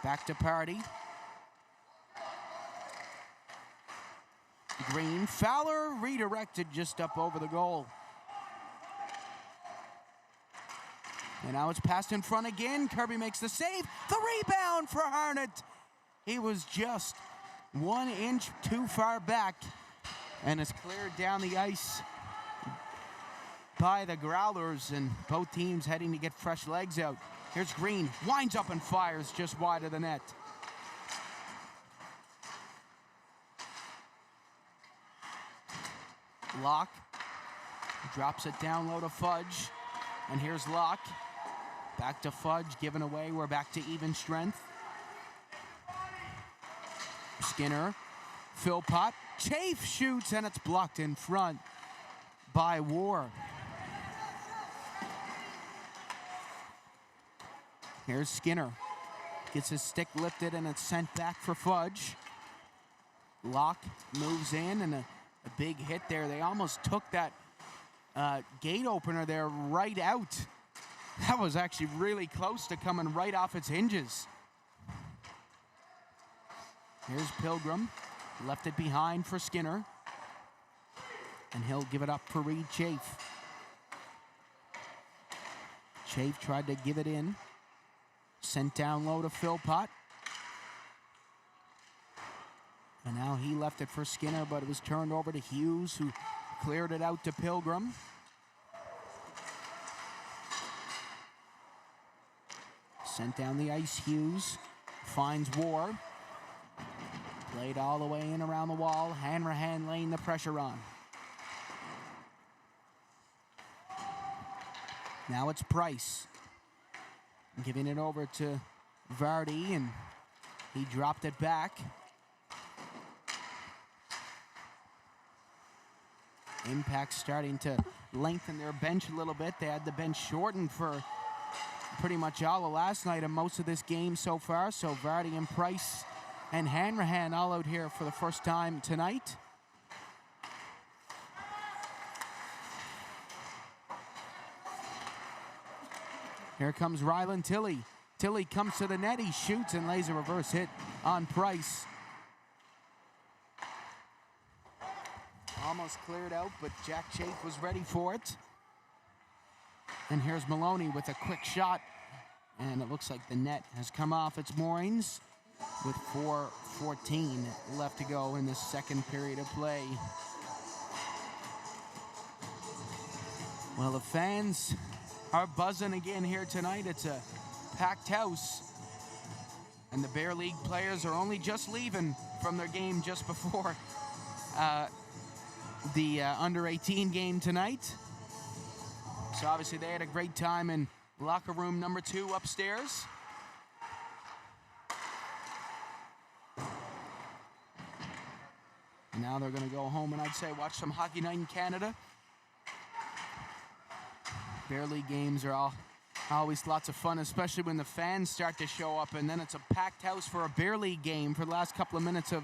Speaker 1: Back to Party. Green. Fowler redirected just up over the goal. And now it's passed in front again. Kirby makes the save. The rebound for Harnett. He was just 1 inch too far back. And it's cleared down the ice by the Growlers, and both teams heading to get fresh legs out. Here's Green. Winds up and fires just wide of the net. Locke drops it down low to Fudge. And here's Locke. Back to Fudge, given away. We're back to even strength. Skinner, Philpott, Chafe shoots, and it's blocked in front by War. Here's Skinner. Gets his stick lifted and it's sent back for Fudge. Locke moves in and a big hit there. They almost took that gate opener there right out. That was actually really close to coming right off its hinges. Here's Pilgrim. Left it behind for Skinner. And he'll give it up for Reed Chafe. Chafe tried to give it in. Sent down low to Philpott. And now he left it for Skinner, but it was turned over to Hughes, who cleared it out to Pilgrim. Sent down the ice, Hughes. Finds War. Played all the way in around the wall. Hanrahan laying the pressure on. Now it's Price. Giving it over to Vardy, and he dropped it back. Impact starting to lengthen their bench a little bit. They had the bench shortened for pretty much all of last night and most of this game so far. So Vardy and Price and Hanrahan all out here for the first time tonight. Here comes Rylan Tilley. Tilley comes to the net, he shoots and lays a reverse hit on Price. Almost cleared out, but Jack Chafe was ready for it. And here's Maloney with a quick shot. And it looks like the net has come off its moorings with 4:14 left to go in this second period of play. Well, the fans are buzzing again here tonight. It's a packed house. And the Bear League players are only just leaving from their game just before the under-18 game tonight. So obviously they had a great time in locker room number 2 upstairs. And now they're going to go home and I'd say watch some Hockey Night in Canada. Bear League games are always lots of fun, especially when the fans start to show up, and then it's a packed house for a Bear League game for the last couple of minutes of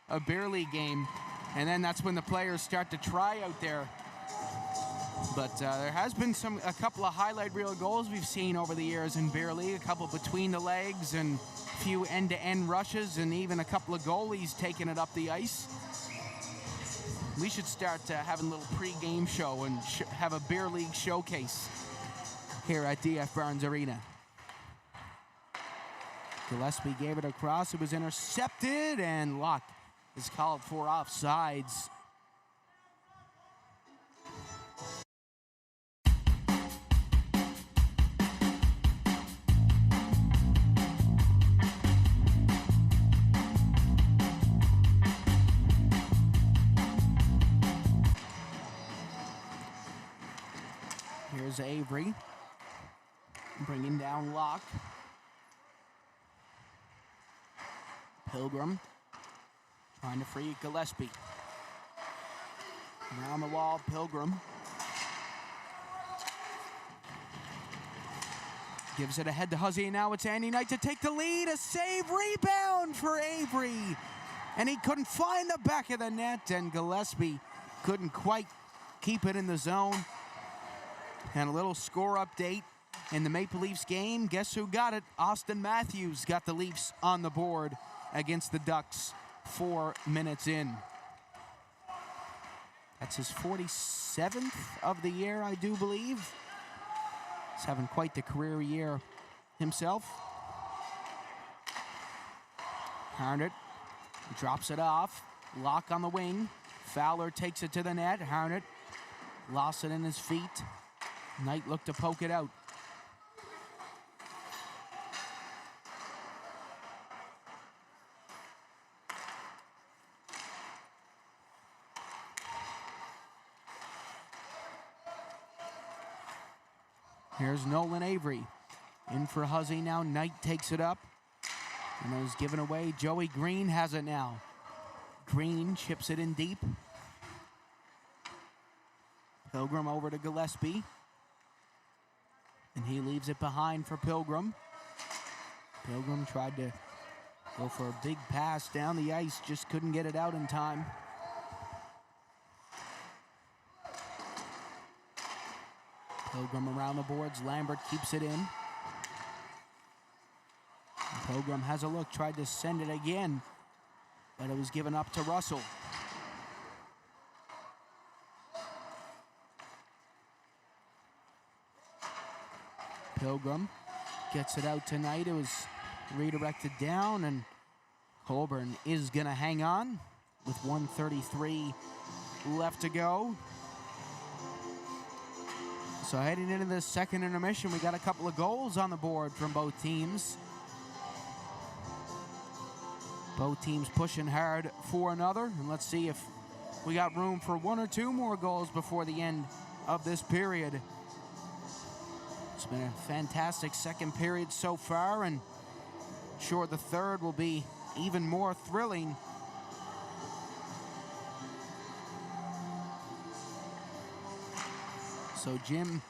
Speaker 1: a Bear League game. And then that's when the players start to try out there. But there has been a couple of highlight reel goals we've seen over the years in Bear League, a couple between the legs and a few end-to-end rushes, and even a couple of goalies taking it up the ice. We should start having a little pre-game show and have a Bear League showcase here at DF Barnes Arena. Gillespie gave it across. It was intercepted, and Locke is called for offsides. Here's Avery bringing down Locke. Pilgrim trying to free Gillespie. Around the wall, Pilgrim gives it ahead to Huzzy, and now it's Andy Knight to take the lead. A save, rebound for Avery. And he couldn't find the back of the net, and Gillespie couldn't quite keep it in the zone. And a little score update in the Maple Leafs game. Guess who got it? Austin Matthews got the Leafs on the board against the Ducks 4 minutes in. That's his 47th of the year, I do believe. He's having quite the career year himself. Harnett drops it off. Locke on the wing. Fowler takes it to the net. Harnett lost it in his feet. Knight looked to poke it out. Here's Nolan Avery. In for Huzzy now. Knight takes it up. And it was given away. Joey Green has it now. Green chips it in deep. Pilgrim over to Gillespie. And he leaves it behind for Pilgrim. Pilgrim tried to go for a big pass down the ice, just couldn't get it out in time. Pilgrim around the boards. Lambert keeps it in. Pilgrim has a look, tried to send it again, but it was given up to Russell. Pilgrim gets it out tonight. It was redirected down, and Colburn is going to hang on with 1:33 left to go. So heading into this second intermission, we got a couple of goals on the board from both teams. Both teams pushing hard for another, and let's see if we got room for one or two more goals before the end of this period. It's been a fantastic second period so far, and sure the third will be even more thrilling. So Jim,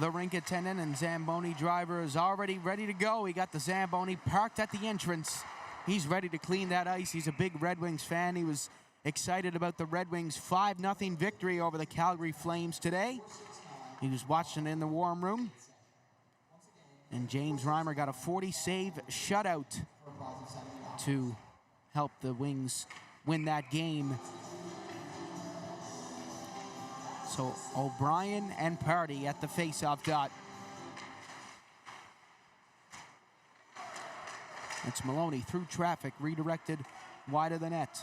Speaker 1: the rink attendant and Zamboni driver, is already ready to go. He got the Zamboni parked at the entrance. He's ready to clean that ice. He's a big Red Wings fan. He was excited about the Red Wings' 5-0 victory over the Calgary Flames today. He was watching in the warm room. And James Reimer got a 40-save shutout to help the Wings win that game. So O'Brien and Pardy at the face-off dot. It's Maloney through traffic, redirected wide of the net.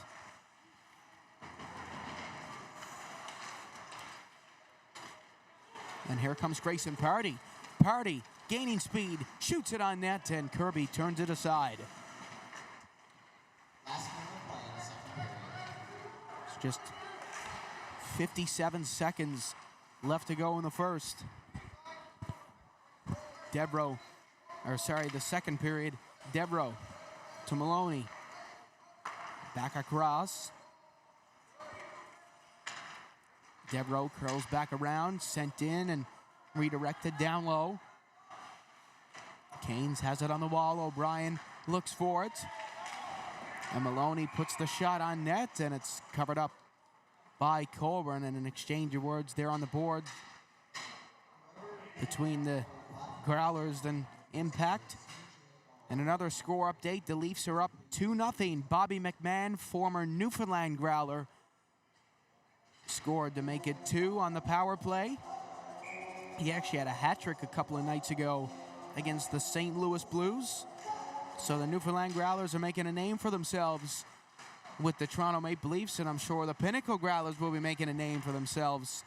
Speaker 1: And here comes Grayson Pardy. Pardy gaining speed, shoots it on net, and Kirby turns it aside. It's just 57 seconds left to go in the first. The second period. Debro to Maloney. Back across. Debro curls back around, sent in and redirected down low. Canes has it on the wall. O'Brien looks for it. And Maloney puts the shot on net, and it's covered up by Colburn. And an exchange of words there on the board between the Growlers and Impact. And another score update. The Leafs are up 2-0. Bobby McMahon, former Newfoundland Growler, scored to make it 2 on the power play. He actually had a hat trick a couple of nights ago against the St. Louis Blues. So the Newfoundland Growlers are making a name for themselves with the Toronto Maple Leafs, and I'm sure the Pinnacle Growlers will be making a name for themselves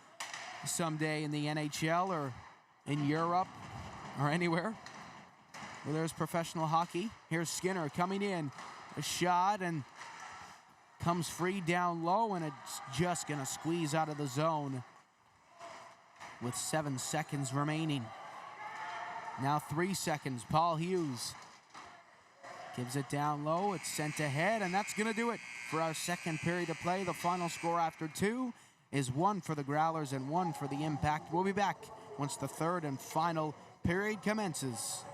Speaker 1: someday in the NHL or in Europe or anywhere where there's professional hockey. Here's Skinner coming in. A shot, and comes free down low, and it's just going to squeeze out of the zone with 7 seconds remaining. Now 3 seconds. Paul Hughes gives it down low. It's sent ahead, and that's going to do it for our second period of play. The final score after 2 is 1 for the Growlers and 1 for the Impact. We'll be back once the third and final period commences.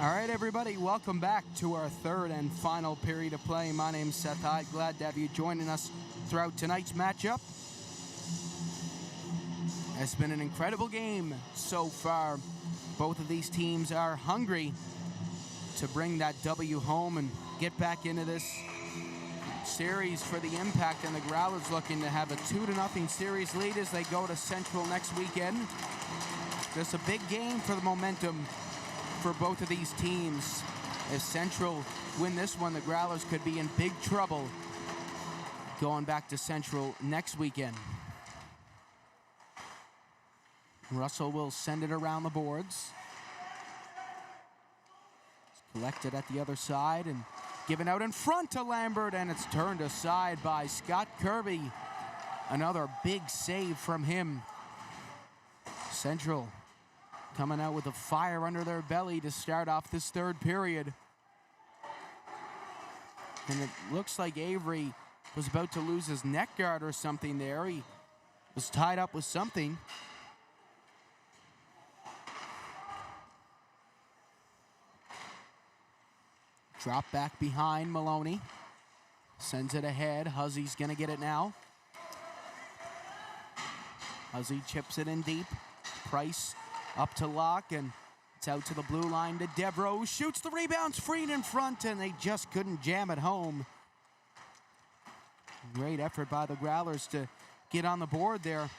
Speaker 1: All right, everybody, welcome back to our third and final period of play. My name's Seth Hyde. Glad to have you joining us throughout tonight's matchup. It's been an incredible game so far. Both of these teams are hungry to bring that W home and get back into this series for the Impact, and the Growlers looking to have a 2-0 series lead as they go to Central next weekend. Just a big game for the momentum for both of these teams. If Central win this one, the Growlers could be in big trouble going back to Central next weekend. Russell will send it around the boards. It's collected at the other side and given out in front to Lambert, and it's turned aside by Scott Kirby. Another big save from him. Central coming out with a fire under their belly to start off this third period. And it looks like Avery was about to lose his neck guard or something there. He was tied up with something. Drop back behind Maloney. Sends it ahead. Huzzy's gonna get it now. Huzzy chips it in deep. Price up to Locke, and it's out to the blue line to Devereaux. Shoots the rebounds, Freed in front, and they just couldn't jam it home. Great effort by the Growlers to get on the board there.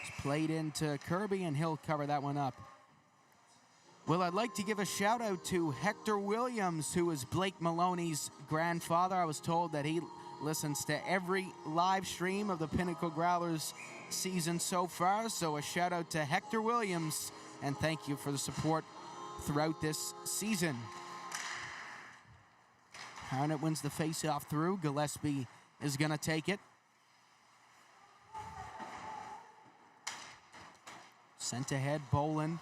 Speaker 1: It's played into Kirby, and he'll cover that one up. Well, I'd like to give a shout out to Hector Williams, who is Blake Maloney's grandfather. I was told that he listens to every live stream of the Pinnacle Growlers season so far. So a shout out to Hector Williams, and thank you for the support throughout this season. Harnett wins the face-off through. Gillespie is going to take it. Sent ahead, Bolin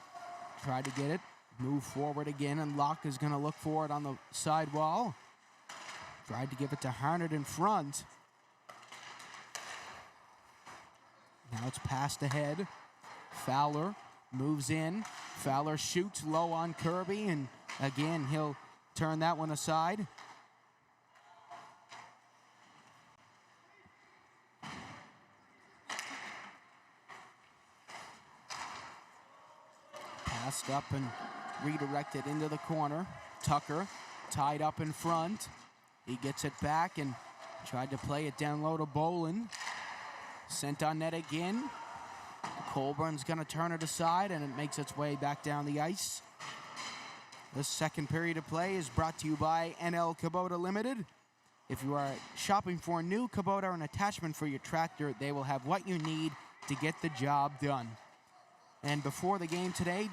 Speaker 1: tried to get it. Move forward again, and Locke is going to look for it on the side wall. Tried to give it to Harnett in front. Now it's passed ahead. Fowler moves in. Fowler shoots low on Kirby, and again, he'll turn that one aside. Passed up and redirected into the corner. Tucker tied up in front. He gets it back and tried to play it down low to Bolin. Sent on net again. Colburn's going to turn it aside, and it makes its way back down the ice. This second period of play is brought to you by NL Kubota Limited. If you are shopping for a new Kubota or an attachment for your tractor, they will have what you need to get the job done. And before the game today,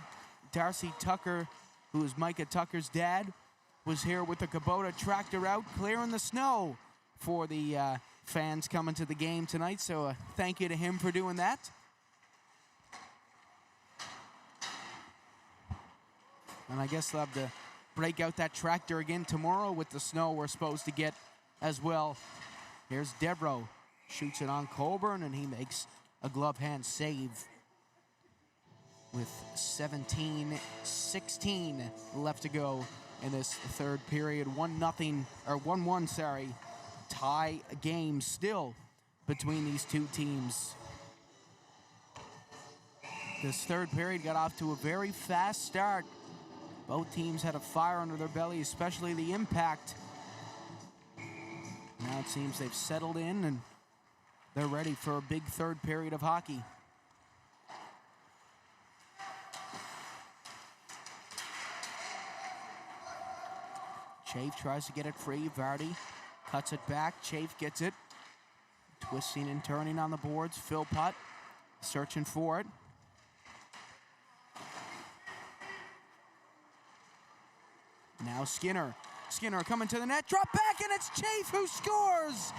Speaker 1: Darcy Tucker, who is Micah Tucker's dad, was here with the Kubota tractor out clearing the snow for the fans coming to the game tonight. So thank you to him for doing that. And I guess they'll have to break out that tractor again tomorrow with the snow we're supposed to get as well. Here's Devereaux. Shoots it on Colburn, and he makes a glove hand save. With 17-16 left to go in this third period. 1-1, sorry. Tie game still between these two teams. This third period got off to a very fast start. Both teams had a fire under their belly, especially the Impact. Now it seems they've settled in and they're ready for a big third period of hockey. Chafe tries to get it free. Vardy cuts it back. Chafe gets it. Twisting and turning on the boards. Philpott searching for it. Now Skinner. Skinner coming to the net. Drop back, and it's Chafe who scores!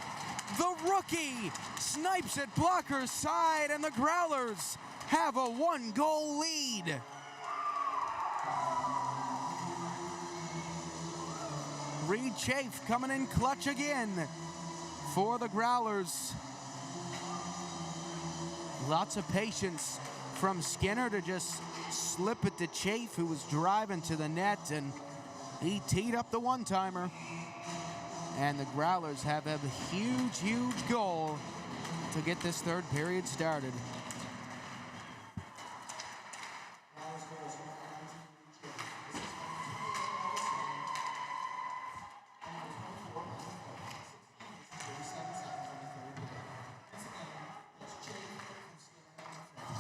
Speaker 1: The rookie snipes at blocker's side, and the Growlers have a 1-goal lead. Reed Chafe coming in clutch again for the Growlers. Lots of patience from Skinner to just slip it to Chafe, who was driving to the net, and he teed up the one-timer. And the Growlers have a huge, huge goal to get this third period started.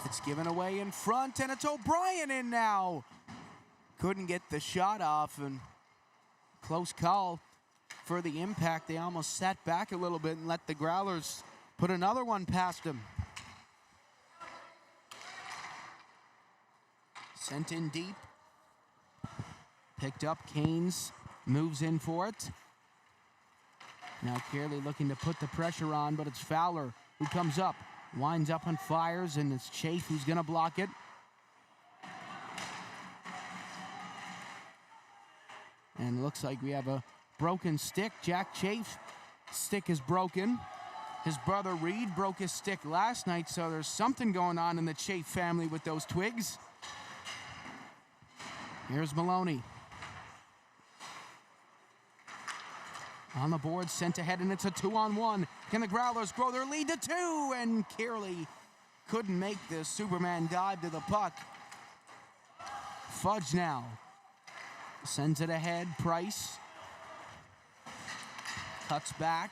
Speaker 1: It's given away in front, and it's O'Brien in now. Couldn't get the shot off, and close call for the Impact. They almost sat back a little bit and let the Growlers put another one past him. Sent in deep. Picked up. Canes moves in for it. Now Kearley looking to put the pressure on, but it's Fowler who comes up. Winds up and fires, and it's Chafe who's going to block it. And it looks like we have a broken stick. Jack Chafe's stick is broken. His brother Reed broke his stick last night, so there's something going on in the Chafe family with those twigs. Here's Maloney. On the board, sent ahead, and it's a 2-on-1. Can the Growlers grow their lead to 2? And Kearley couldn't make the Superman dive to the puck. Fudge now. Sends it ahead. Price. Cuts back.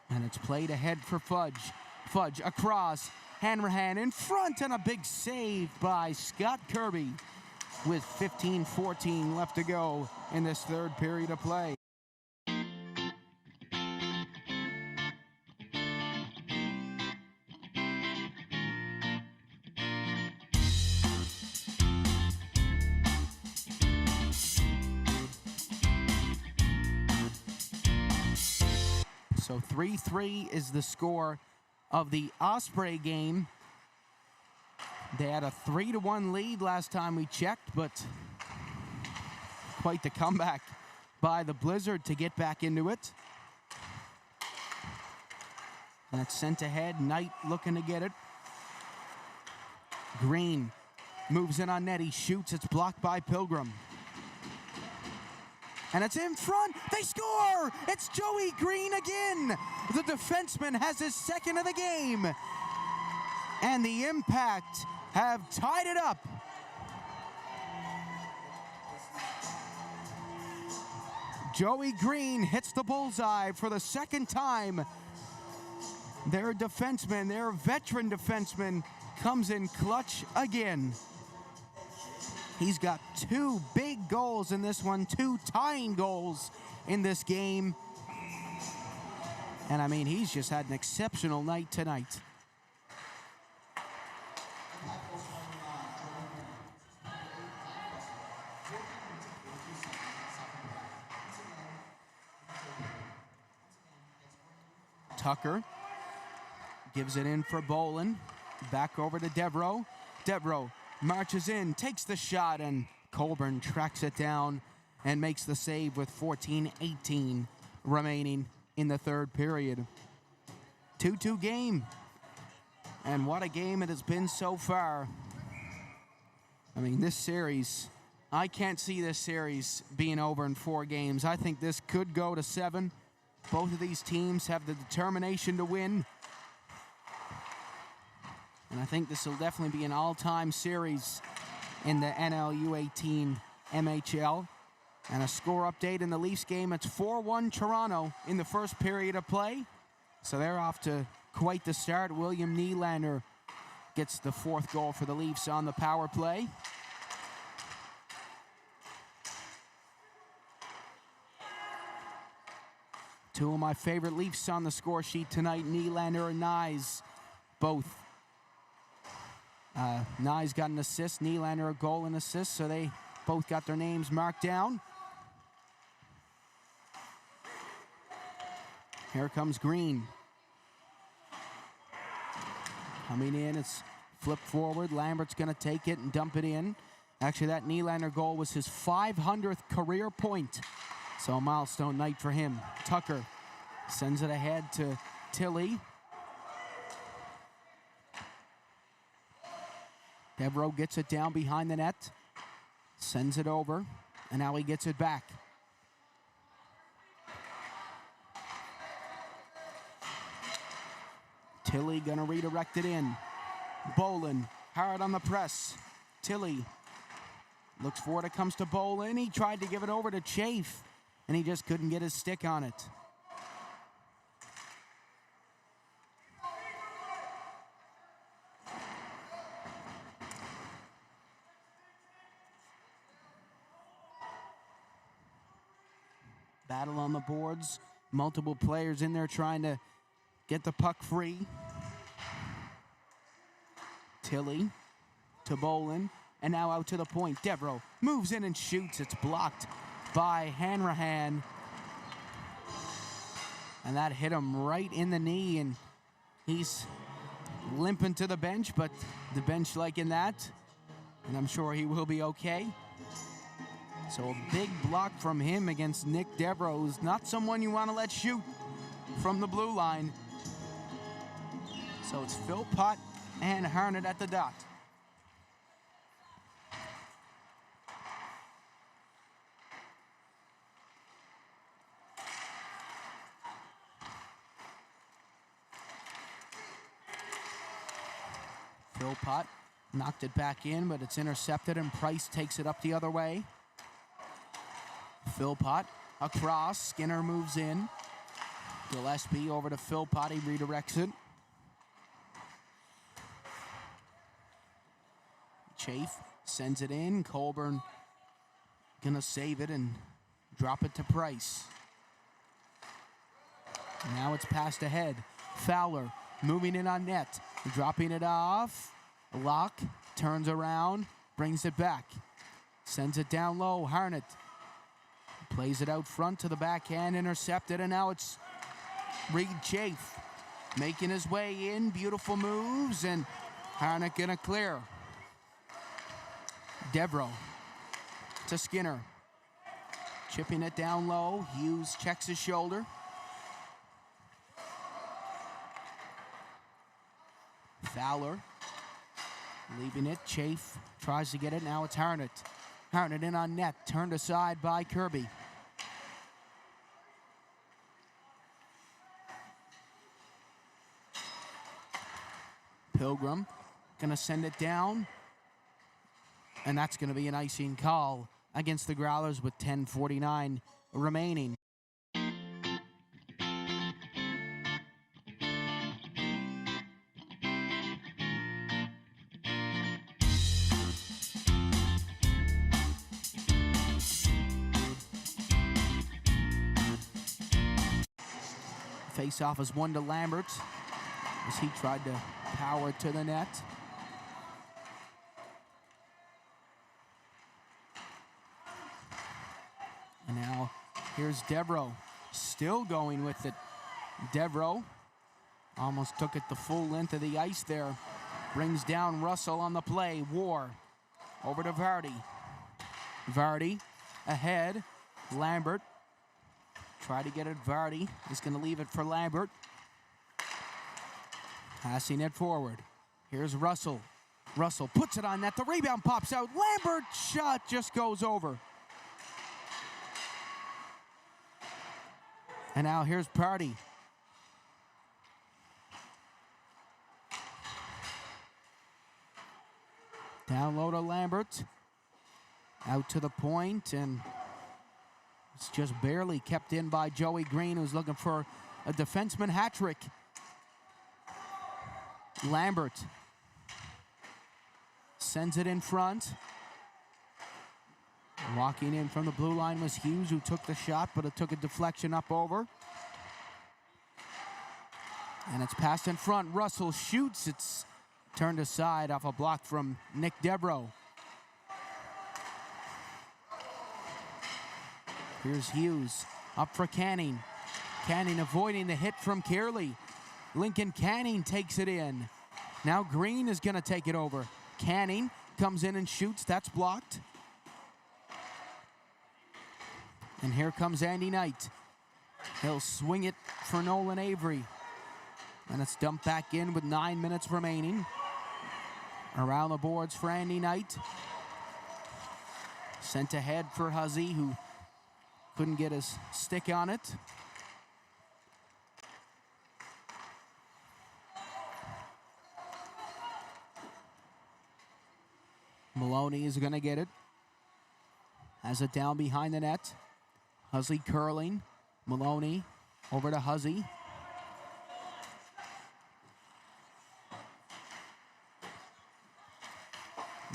Speaker 1: And it's played ahead for Fudge. Fudge across. Hanrahan in front, and a big save by Scott Kirby with 15-14 left to go in this third period of play. So 3-3 is the score of the Osprey game. They had a 3-1 lead last time we checked, but quite the comeback by the Blizzard to get back into it. And it's sent ahead. Knight looking to get it. Green moves in on net. He shoots. It's blocked by Pilgrim. And it's in front. They score! It's Joey Green again. The defenseman has his second of the game. And the Impact have tied it up. Joey Green hits the bullseye for the second time. Their defenseman, their veteran defenseman, comes in clutch again. He's got 2 big goals in this one, 2 tying goals in this game. And I mean, he's just had an exceptional night tonight. Tucker gives it in for Bolin. Back over to Devereaux. Devereaux marches in, takes the shot, and Colburn tracks it down and makes the save with 14-18 remaining in the third period. 2-2 game. And what a game it has been so far. I mean, this series, I can't see this series being over in 4 games. I think this could go to 7. Both of these teams have the determination to win. And I think this will definitely be an all-time series in the NLU18MHL. And a score update in the Leafs game. It's 4-1 Toronto in the first period of play. So they're off to quite the start. William Nylander gets the 4th goal for the Leafs on the power play. Two of my favorite Leafs on the score sheet tonight, Nylander and Nyes, both. Nyes got an assist, Nylander a goal and assist, so they both got their names marked down. Here comes Green. Coming in, it's flipped forward. Lambert's going to take it and dump it in. Actually, that Nylander goal was his 500th career point. So a milestone night for him. Tucker sends it ahead to Tilley. Devereaux gets it down behind the net, sends it over, and now he gets it back. Tilly gonna redirect it in. Bolin, hard on the press. Tilly looks for it, it comes to Bolin. He tried to give it over to Chafe, and he just couldn't get his stick on it. Battle on the boards. Multiple players in there trying to get the puck free. Tilly to Bolin, and now out to the point. Devereaux moves in and shoots. It's blocked by Hanrahan. And that hit him right in the knee, and he's limping to the bench, but the bench liking that, and I'm sure he will be okay. So a big block from him against Nick Devereaux, who's not someone you want to let shoot from the blue line. So it's Philpott and Harnett at the dot. Philpott knocked it back in, but it's intercepted, and Price takes it up the other way. Philpott across, Skinner moves in. Gillespie over to Philpott, he redirects it. Chafe sends it in, Colburn gonna save it and drop it to Price. Now it's passed ahead. Fowler moving in on net, dropping it off. Locke turns around, brings it back, sends it down low. Harnett plays it out front to the backhand, intercepted, and now it's Reed Chafe making his way in. Beautiful moves, and Harnett gonna clear. Devereaux to Skinner, chipping it down low. Hughes checks his shoulder. Fowler leaving it. Chafe tries to get it. Now it's Harnett. Harnett in on net, turned aside by Kirby. Pilgrim gonna send it down, and that's gonna be an icing call against the Growlers with 10:49 remaining. Face-off is one to Lambert as he tried to power to the net. And now here's Devereaux, still going with it. Devereaux almost took it the full length of the ice there. Brings down Russell on the play. War over to Vardy. Vardy ahead. Lambert try to get it. Vardy is going to leave it for Lambert. Passing it forward. Here's Russell. Russell puts it on net. The rebound pops out. Lambert's shot just goes over. And now here's Party. Down low to Lambert. Out to the point, and it's just barely kept in by Joey Green, who's looking for a defenseman hat trick. Lambert sends it in front. Walking in from the blue line was Hughes, who took the shot, but it took a deflection up over. And it's passed in front. Russell shoots. It's turned aside off a block from Nick Devereaux. Here's Hughes up for Canning. Canning avoiding the hit from Kearley. Lincoln Canning takes it in. Now Green is going to take it over. Canning comes in and shoots. That's blocked. And here comes Andy Knight. He'll swing it for Nolan Avery. And it's dumped back in with 9 minutes remaining. Around the boards for Andy Knight. Sent ahead for Huzzy, who couldn't get his stick on it. Maloney is going to get it. Has it down behind the net. Huzzy curling. Maloney over to Huzzy.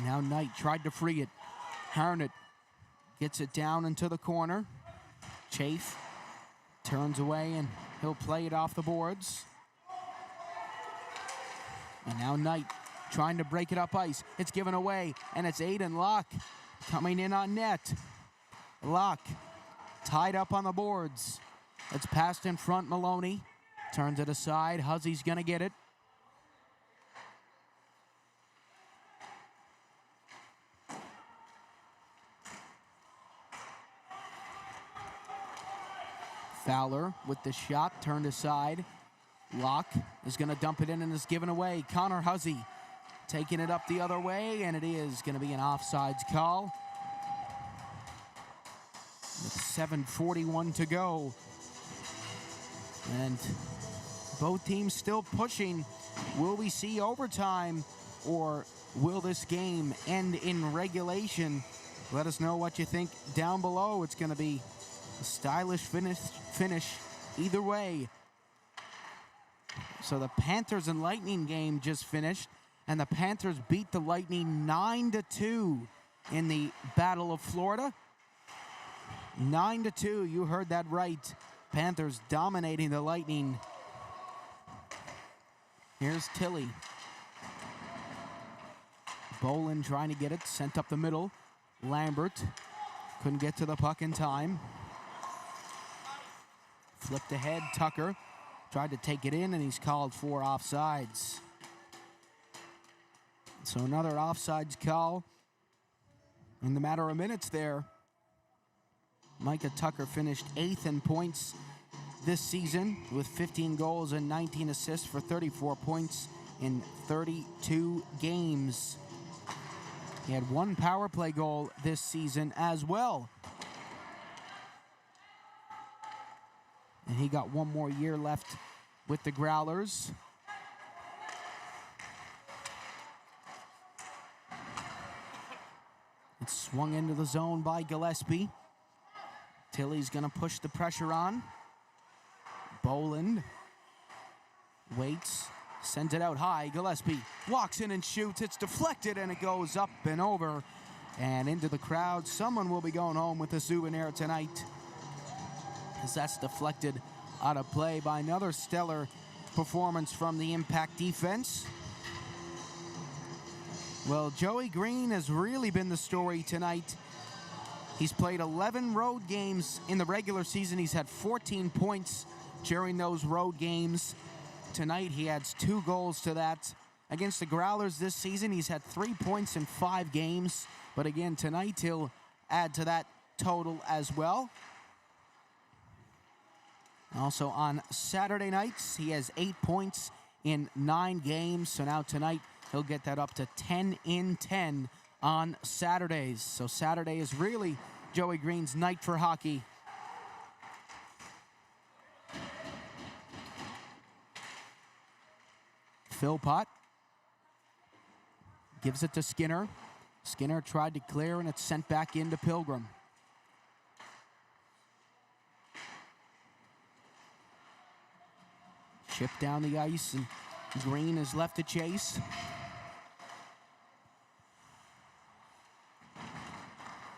Speaker 1: Now Knight tried to free it. Harnett gets it down into the corner. Chafe turns away and he'll play it off the boards. And now Knight trying to break it up ice. It's given away, and it's Aiden Locke coming in on net. Locke tied up on the boards. It's passed in front. Maloney turns it aside. Huzzy's going to get it. Fowler with the shot turned aside. Locke is going to dump it in and is given away. Connor Huzzy taking it up the other way, and it is going to be an offsides call. With 7:41 to go. And both teams still pushing. Will we see overtime, or will this game end in regulation? Let us know what you think down below. It's going to be a stylish finish either way. So the Panthers and Lightning game just finished, and the Panthers beat the Lightning 9-2 in the Battle of Florida. 9-2, you heard that right. Panthers dominating the Lightning. Here's Tilly. Bolin trying to get it, sent up the middle. Lambert couldn't get to the puck in time. Flipped ahead, Tucker tried to take it in, and he's called for offsides. So another offsides call in the matter of minutes there. Micah Tucker finished 8th in points this season with 15 goals and 19 assists for 34 points in 32 games. He had 1 power play goal this season as well. And he got 1 more year left with the Growlers. It's swung into the zone by Gillespie. Tilly's gonna push the pressure on. Boland waits, sends it out high. Gillespie walks in and shoots. It's deflected, and it goes up and over and into the crowd. Someone will be going home with a souvenir tonight, as that's deflected out of play by another stellar performance from the Impact defense. Well, Joey Green has really been the story tonight. He's played 11 road games in the regular season. He's had 14 points during those road games. Tonight, he adds 2 goals to that. Against the Growlers this season, he's had 3 points in 5 games. But again, tonight, he'll add to that total as well. Also on Saturday nights, he has 8 points in 9 games. So now tonight, he'll get that up to 10 in 10 on Saturdays. So Saturday is really Joey Green's night for hockey. Philpott gives it to Skinner. Skinner tried to clear, and it's sent back into Pilgrim. Chip down the ice, and Green is left to chase.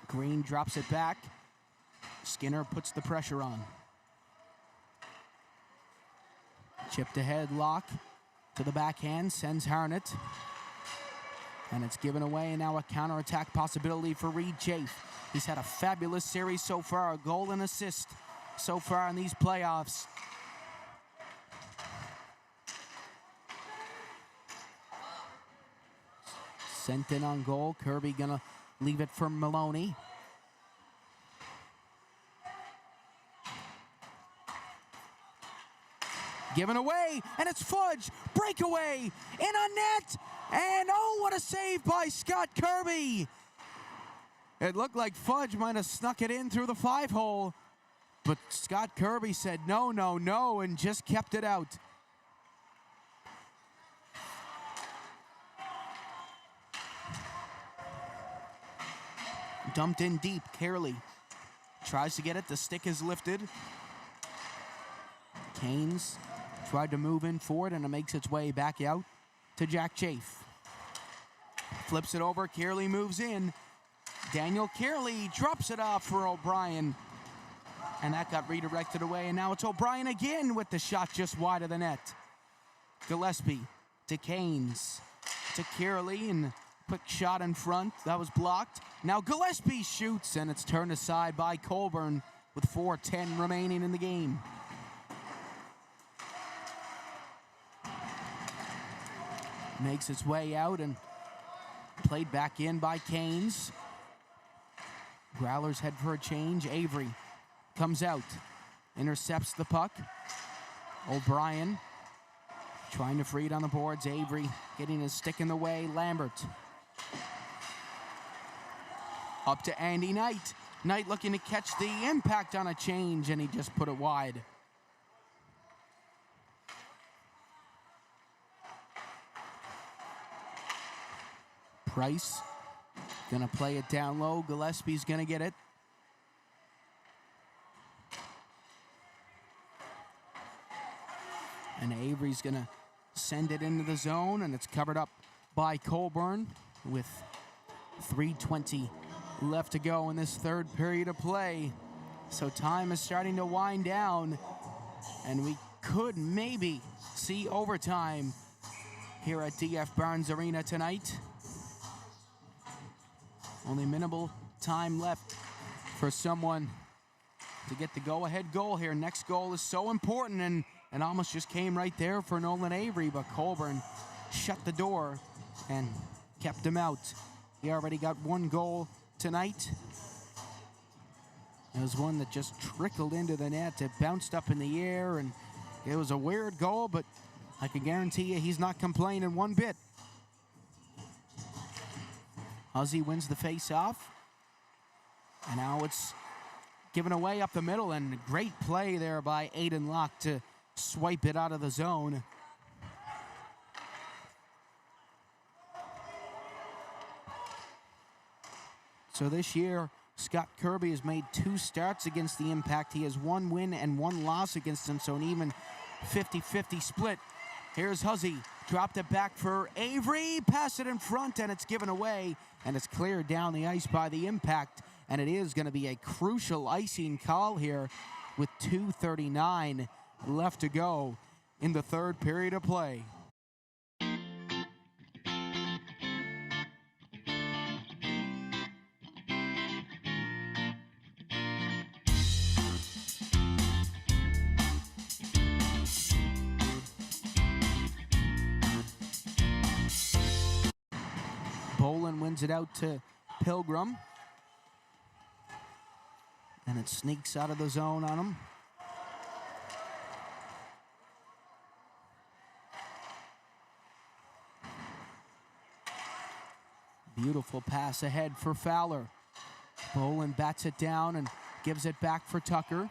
Speaker 1: Green drops it back. Skinner puts the pressure on. Chipped ahead, Locke to the backhand, sends Harnett. And it's given away, and now a counterattack possibility for Reed Chafe. He's had a fabulous series so far, a goal and assist so far in these playoffs. Sent in on goal. Kirby gonna leave it for Maloney. Given away, and it's Fudge. Breakaway, in on net. And oh, what a save by Scott Kirby. It looked like Fudge might have snuck it in through the 5-hole, but Scott Kirby said no, no, no, and just kept it out. Dumped in deep, Carely tries to get it, the stick is lifted. Canes tried to move in for it, and it makes its way back out to Jack Chafe. Flips it over, Carely moves in. Daniel Carely drops it off for O'Brien, and that got redirected away, and now it's O'Brien again with the shot just wide of the net. Gillespie to Canes to Carely, and quick shot in front, that was blocked. Now Gillespie shoots, and it's turned aside by Colburn with 4:10 remaining in the game. Makes its way out and played back in by Canes. Growlers head for a change. Avery comes out, intercepts the puck. O'Brien trying to free it on the boards. Avery getting his stick in the way. Lambert up to Andy Knight. Knight looking to catch the impact on a change, and he just put it wide. Price gonna play it down low. Gillespie's gonna get it. And Avery's gonna send it into the zone, and it's covered up by Colburn with 3:20 left to go in this third period of play. So time is starting to wind down, and we could maybe see overtime here at DF Barnes Arena tonight. Only minimal time left for someone to get the go-ahead goal here. Next goal is so important, and almost just came right there for Nolan Avery, but Colburn shut the door and kept him out. He already got one goal tonight. It was one that just trickled into the net. It bounced up in the air, and it was a weird goal, but I can guarantee you he's not complaining one bit. Huzzy wins the face-off, and now it's given away up the middle, and great play there by Aiden Locke to swipe it out of the zone. So this year, Scott Kirby has made 2 starts against the Impact. He has 1 win and 1 loss against them, so an even 50-50 split. Here's Huzzy, dropped it back for Avery, pass it in front, and it's given away, and it's cleared down the ice by the Impact, and it is going to be a crucial icing call here with 2:39 left to go in the third period of play. Bolin wins it out to Pilgrim, and it sneaks out of the zone on him. Beautiful pass ahead for Fowler. Bolin bats it down and gives it back for Tucker.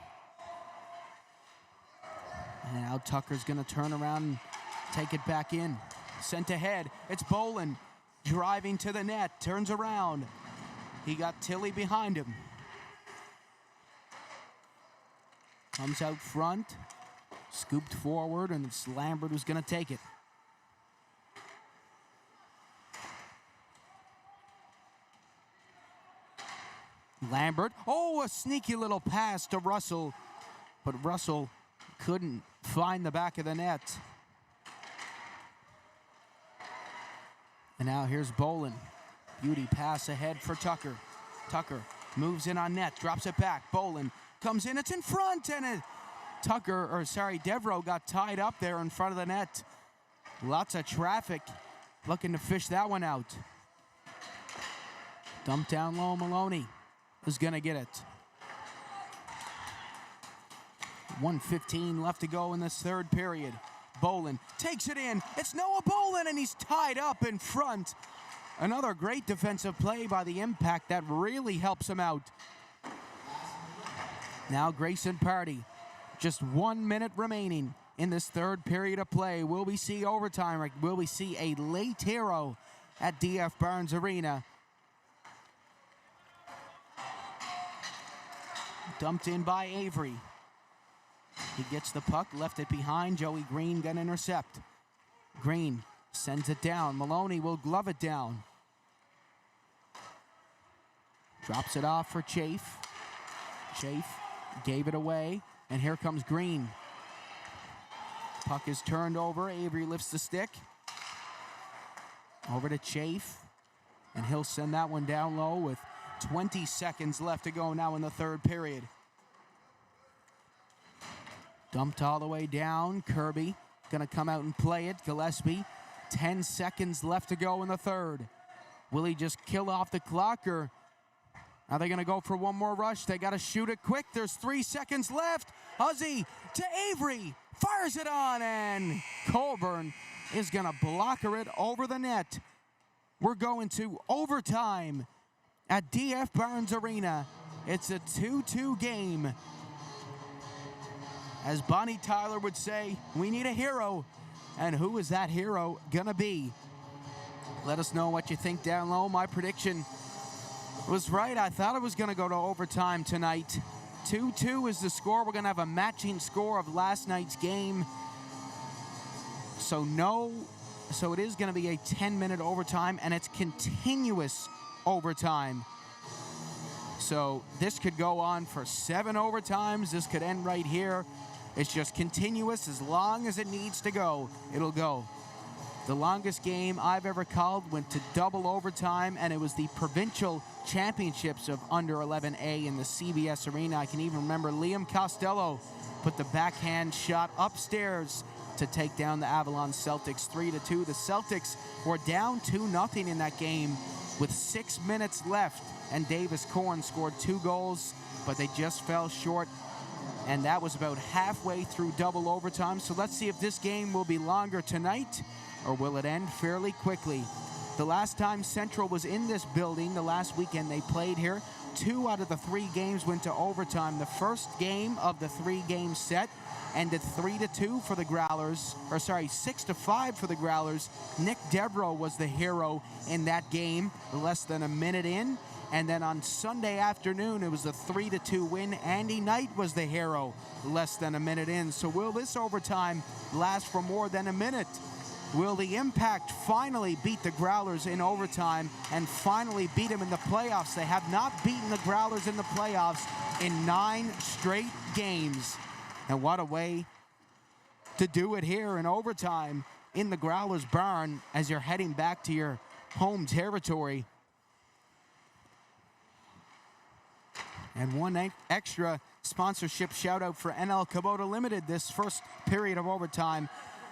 Speaker 1: And now Tucker's going to turn around and take it back in. Sent ahead. It's Bolin driving to the net. Turns around. He got Tilly behind him. Comes out front. Scooped forward, and it's Lambert who's going to take it. Lambert. Oh, a sneaky little pass to Russell, but Russell couldn't find the back of the net. And now here's Bolin. Beauty pass ahead for Tucker. Tucker moves in on net, drops it back. Bolin comes in, it's in front, and Devereaux got tied up there in front of the net. Lots of traffic looking to fish that one out. Dumped down low, Maloney is gonna get it. 1:15 left to go in this third period. Bolin takes it in. It's Noah Bolin, and he's tied up in front. Another great defensive play by the Impact that really helps him out. Now Grayson Party. Just 1 minute remaining in this third period of play. Will we see overtime? Will we see a late hero at DF Barnes Arena? Dumped in by Avery. He gets the puck, left it behind. Joey Green gonna intercept. Green sends it down. Maloney will glove it down. Drops it off for Chafe. Chafe gave it away, and here comes Green. Puck is turned over. Avery lifts the stick. Over to Chafe, and he'll send that one down low with 20 seconds left to go now in the third period. Dumped all the way down. Kirby gonna come out and play it. Gillespie, 10 seconds left to go in the third. Will he just kill off the clock, or are they gonna go for one more rush? They gotta shoot it quick. There's 3 seconds left. Huzzy to Avery, fires it on, and Colburn is gonna blocker it over the net. We're going to overtime at DF Barnes Arena. It's a 2-2 game. As Bonnie Tyler would say, we need a hero. And who is that hero gonna be? Let us know what you think down low. My prediction was right. I thought it was gonna go to overtime tonight. 2-2 is the score. We're gonna have a matching score of last night's game. So it is gonna be a 10-minute overtime, and it's continuous overtime. So this could go on for 7 overtimes. This could end right here. It's just continuous. As long as it needs to go, it'll go. The longest game I've ever called went to double overtime, and it was the provincial championships of under 11A in the CBS Arena. I can even remember Liam Costello put the backhand shot upstairs to take down the Avalon Celtics 3-2. The Celtics were down 2-0 in that game with 6 minutes left, and Davis Korn scored 2 goals, but they just fell short. And that was about halfway through double overtime. So let's see if this game will be longer tonight, or will it end fairly quickly. The last time Central was in this building, the last weekend they played here, 2 out of the 3 games went to overtime. The first game of the 3-game set ended 3-2 for the Growlers, 6-5 for the Growlers. Nick Devereaux was the hero in that game, less than a minute in. And then on Sunday afternoon, it was a 3-2 win. Andy Knight was the hero, less than a minute in. So will this overtime last for more than a minute? Will the Impact finally beat the Growlers in overtime and finally beat them in the playoffs? They have not beaten the Growlers in the playoffs in 9 straight games. And what a way to do it here in overtime in the Growlers barn as you're heading back to your home territory. And one extra sponsorship shout out for NL Kubota Limited. This first period of overtime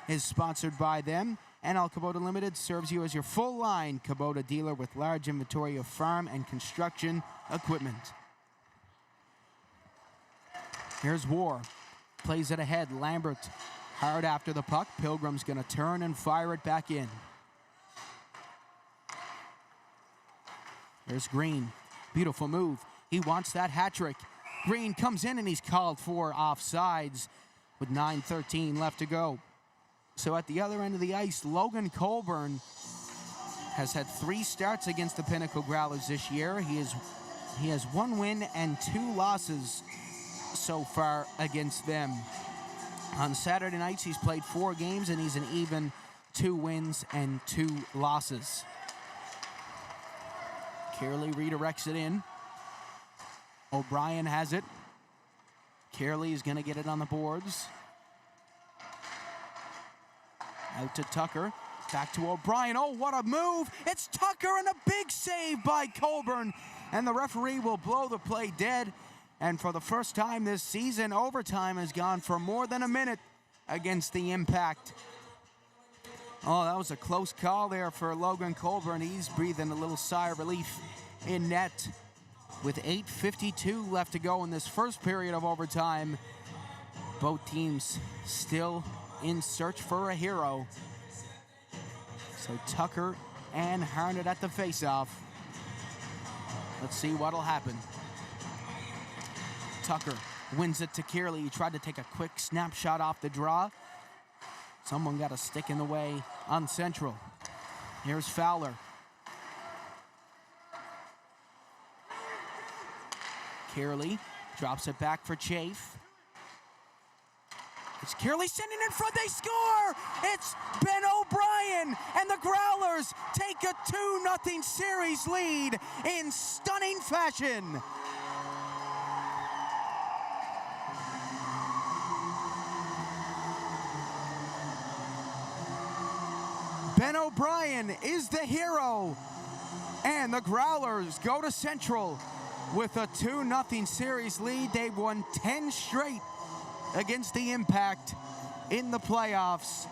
Speaker 1: is sponsored by them. NL Kubota Limited serves you as your full line Kubota dealer with large inventory of farm and construction equipment. Here's War. Plays it ahead. Lambert hard after the puck. Pilgrim's going to turn and fire it back in. There's Green. Beautiful move. He wants that hat trick. Green comes in and he's called for offsides with 9:13 left to go. So at the other end of the ice, Logan Colburn has had 3 starts against the Pinnacle Growlers this year. He has 1 win and 2 losses so far against them. On Saturday nights, he's played 4 games and he's an even 2 wins and 2 losses. Carely redirects it in. O'Brien has it. Carely is going to get it on the boards. Out to Tucker. Back to O'Brien. Oh, what a move. It's Tucker, and a big save by Colburn. And the referee will blow the play dead. And for the first time this season, overtime has gone for more than a minute against the Impact. Oh, that was a close call there for Logan Colburn. He's breathing a little sigh of relief in net. With 8:52 left to go in this first period of overtime, both teams still in search for a hero. So Tucker and Harnett at the face-off. Let's see what'll happen. Tucker wins it to Kearley. He tried to take a quick snapshot off the draw. Someone got a stick in the way on Central. Here's Fowler. Kearley drops it back for Chafe. It's Kearley sending in front. They score! It's Ben O'Brien, and the Growlers take a 2-0 series lead in stunning fashion. Ben O'Brien is the hero, and the Growlers go to Central with a 2-0 series lead. They've won 10 straight against the Impact in the playoffs.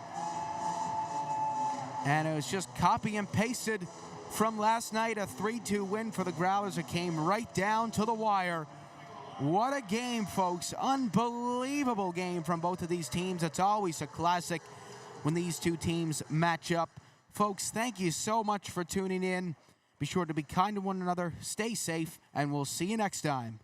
Speaker 1: And it was just copy and pasted from last night, a 3-2 win for the Growlers. It came right down to the wire. What a game, folks. Unbelievable game from both of these teams. It's always a classic when these two teams match up. Folks, thank you so much for tuning in. Be sure to be kind to one another, stay safe, and we'll see you next time.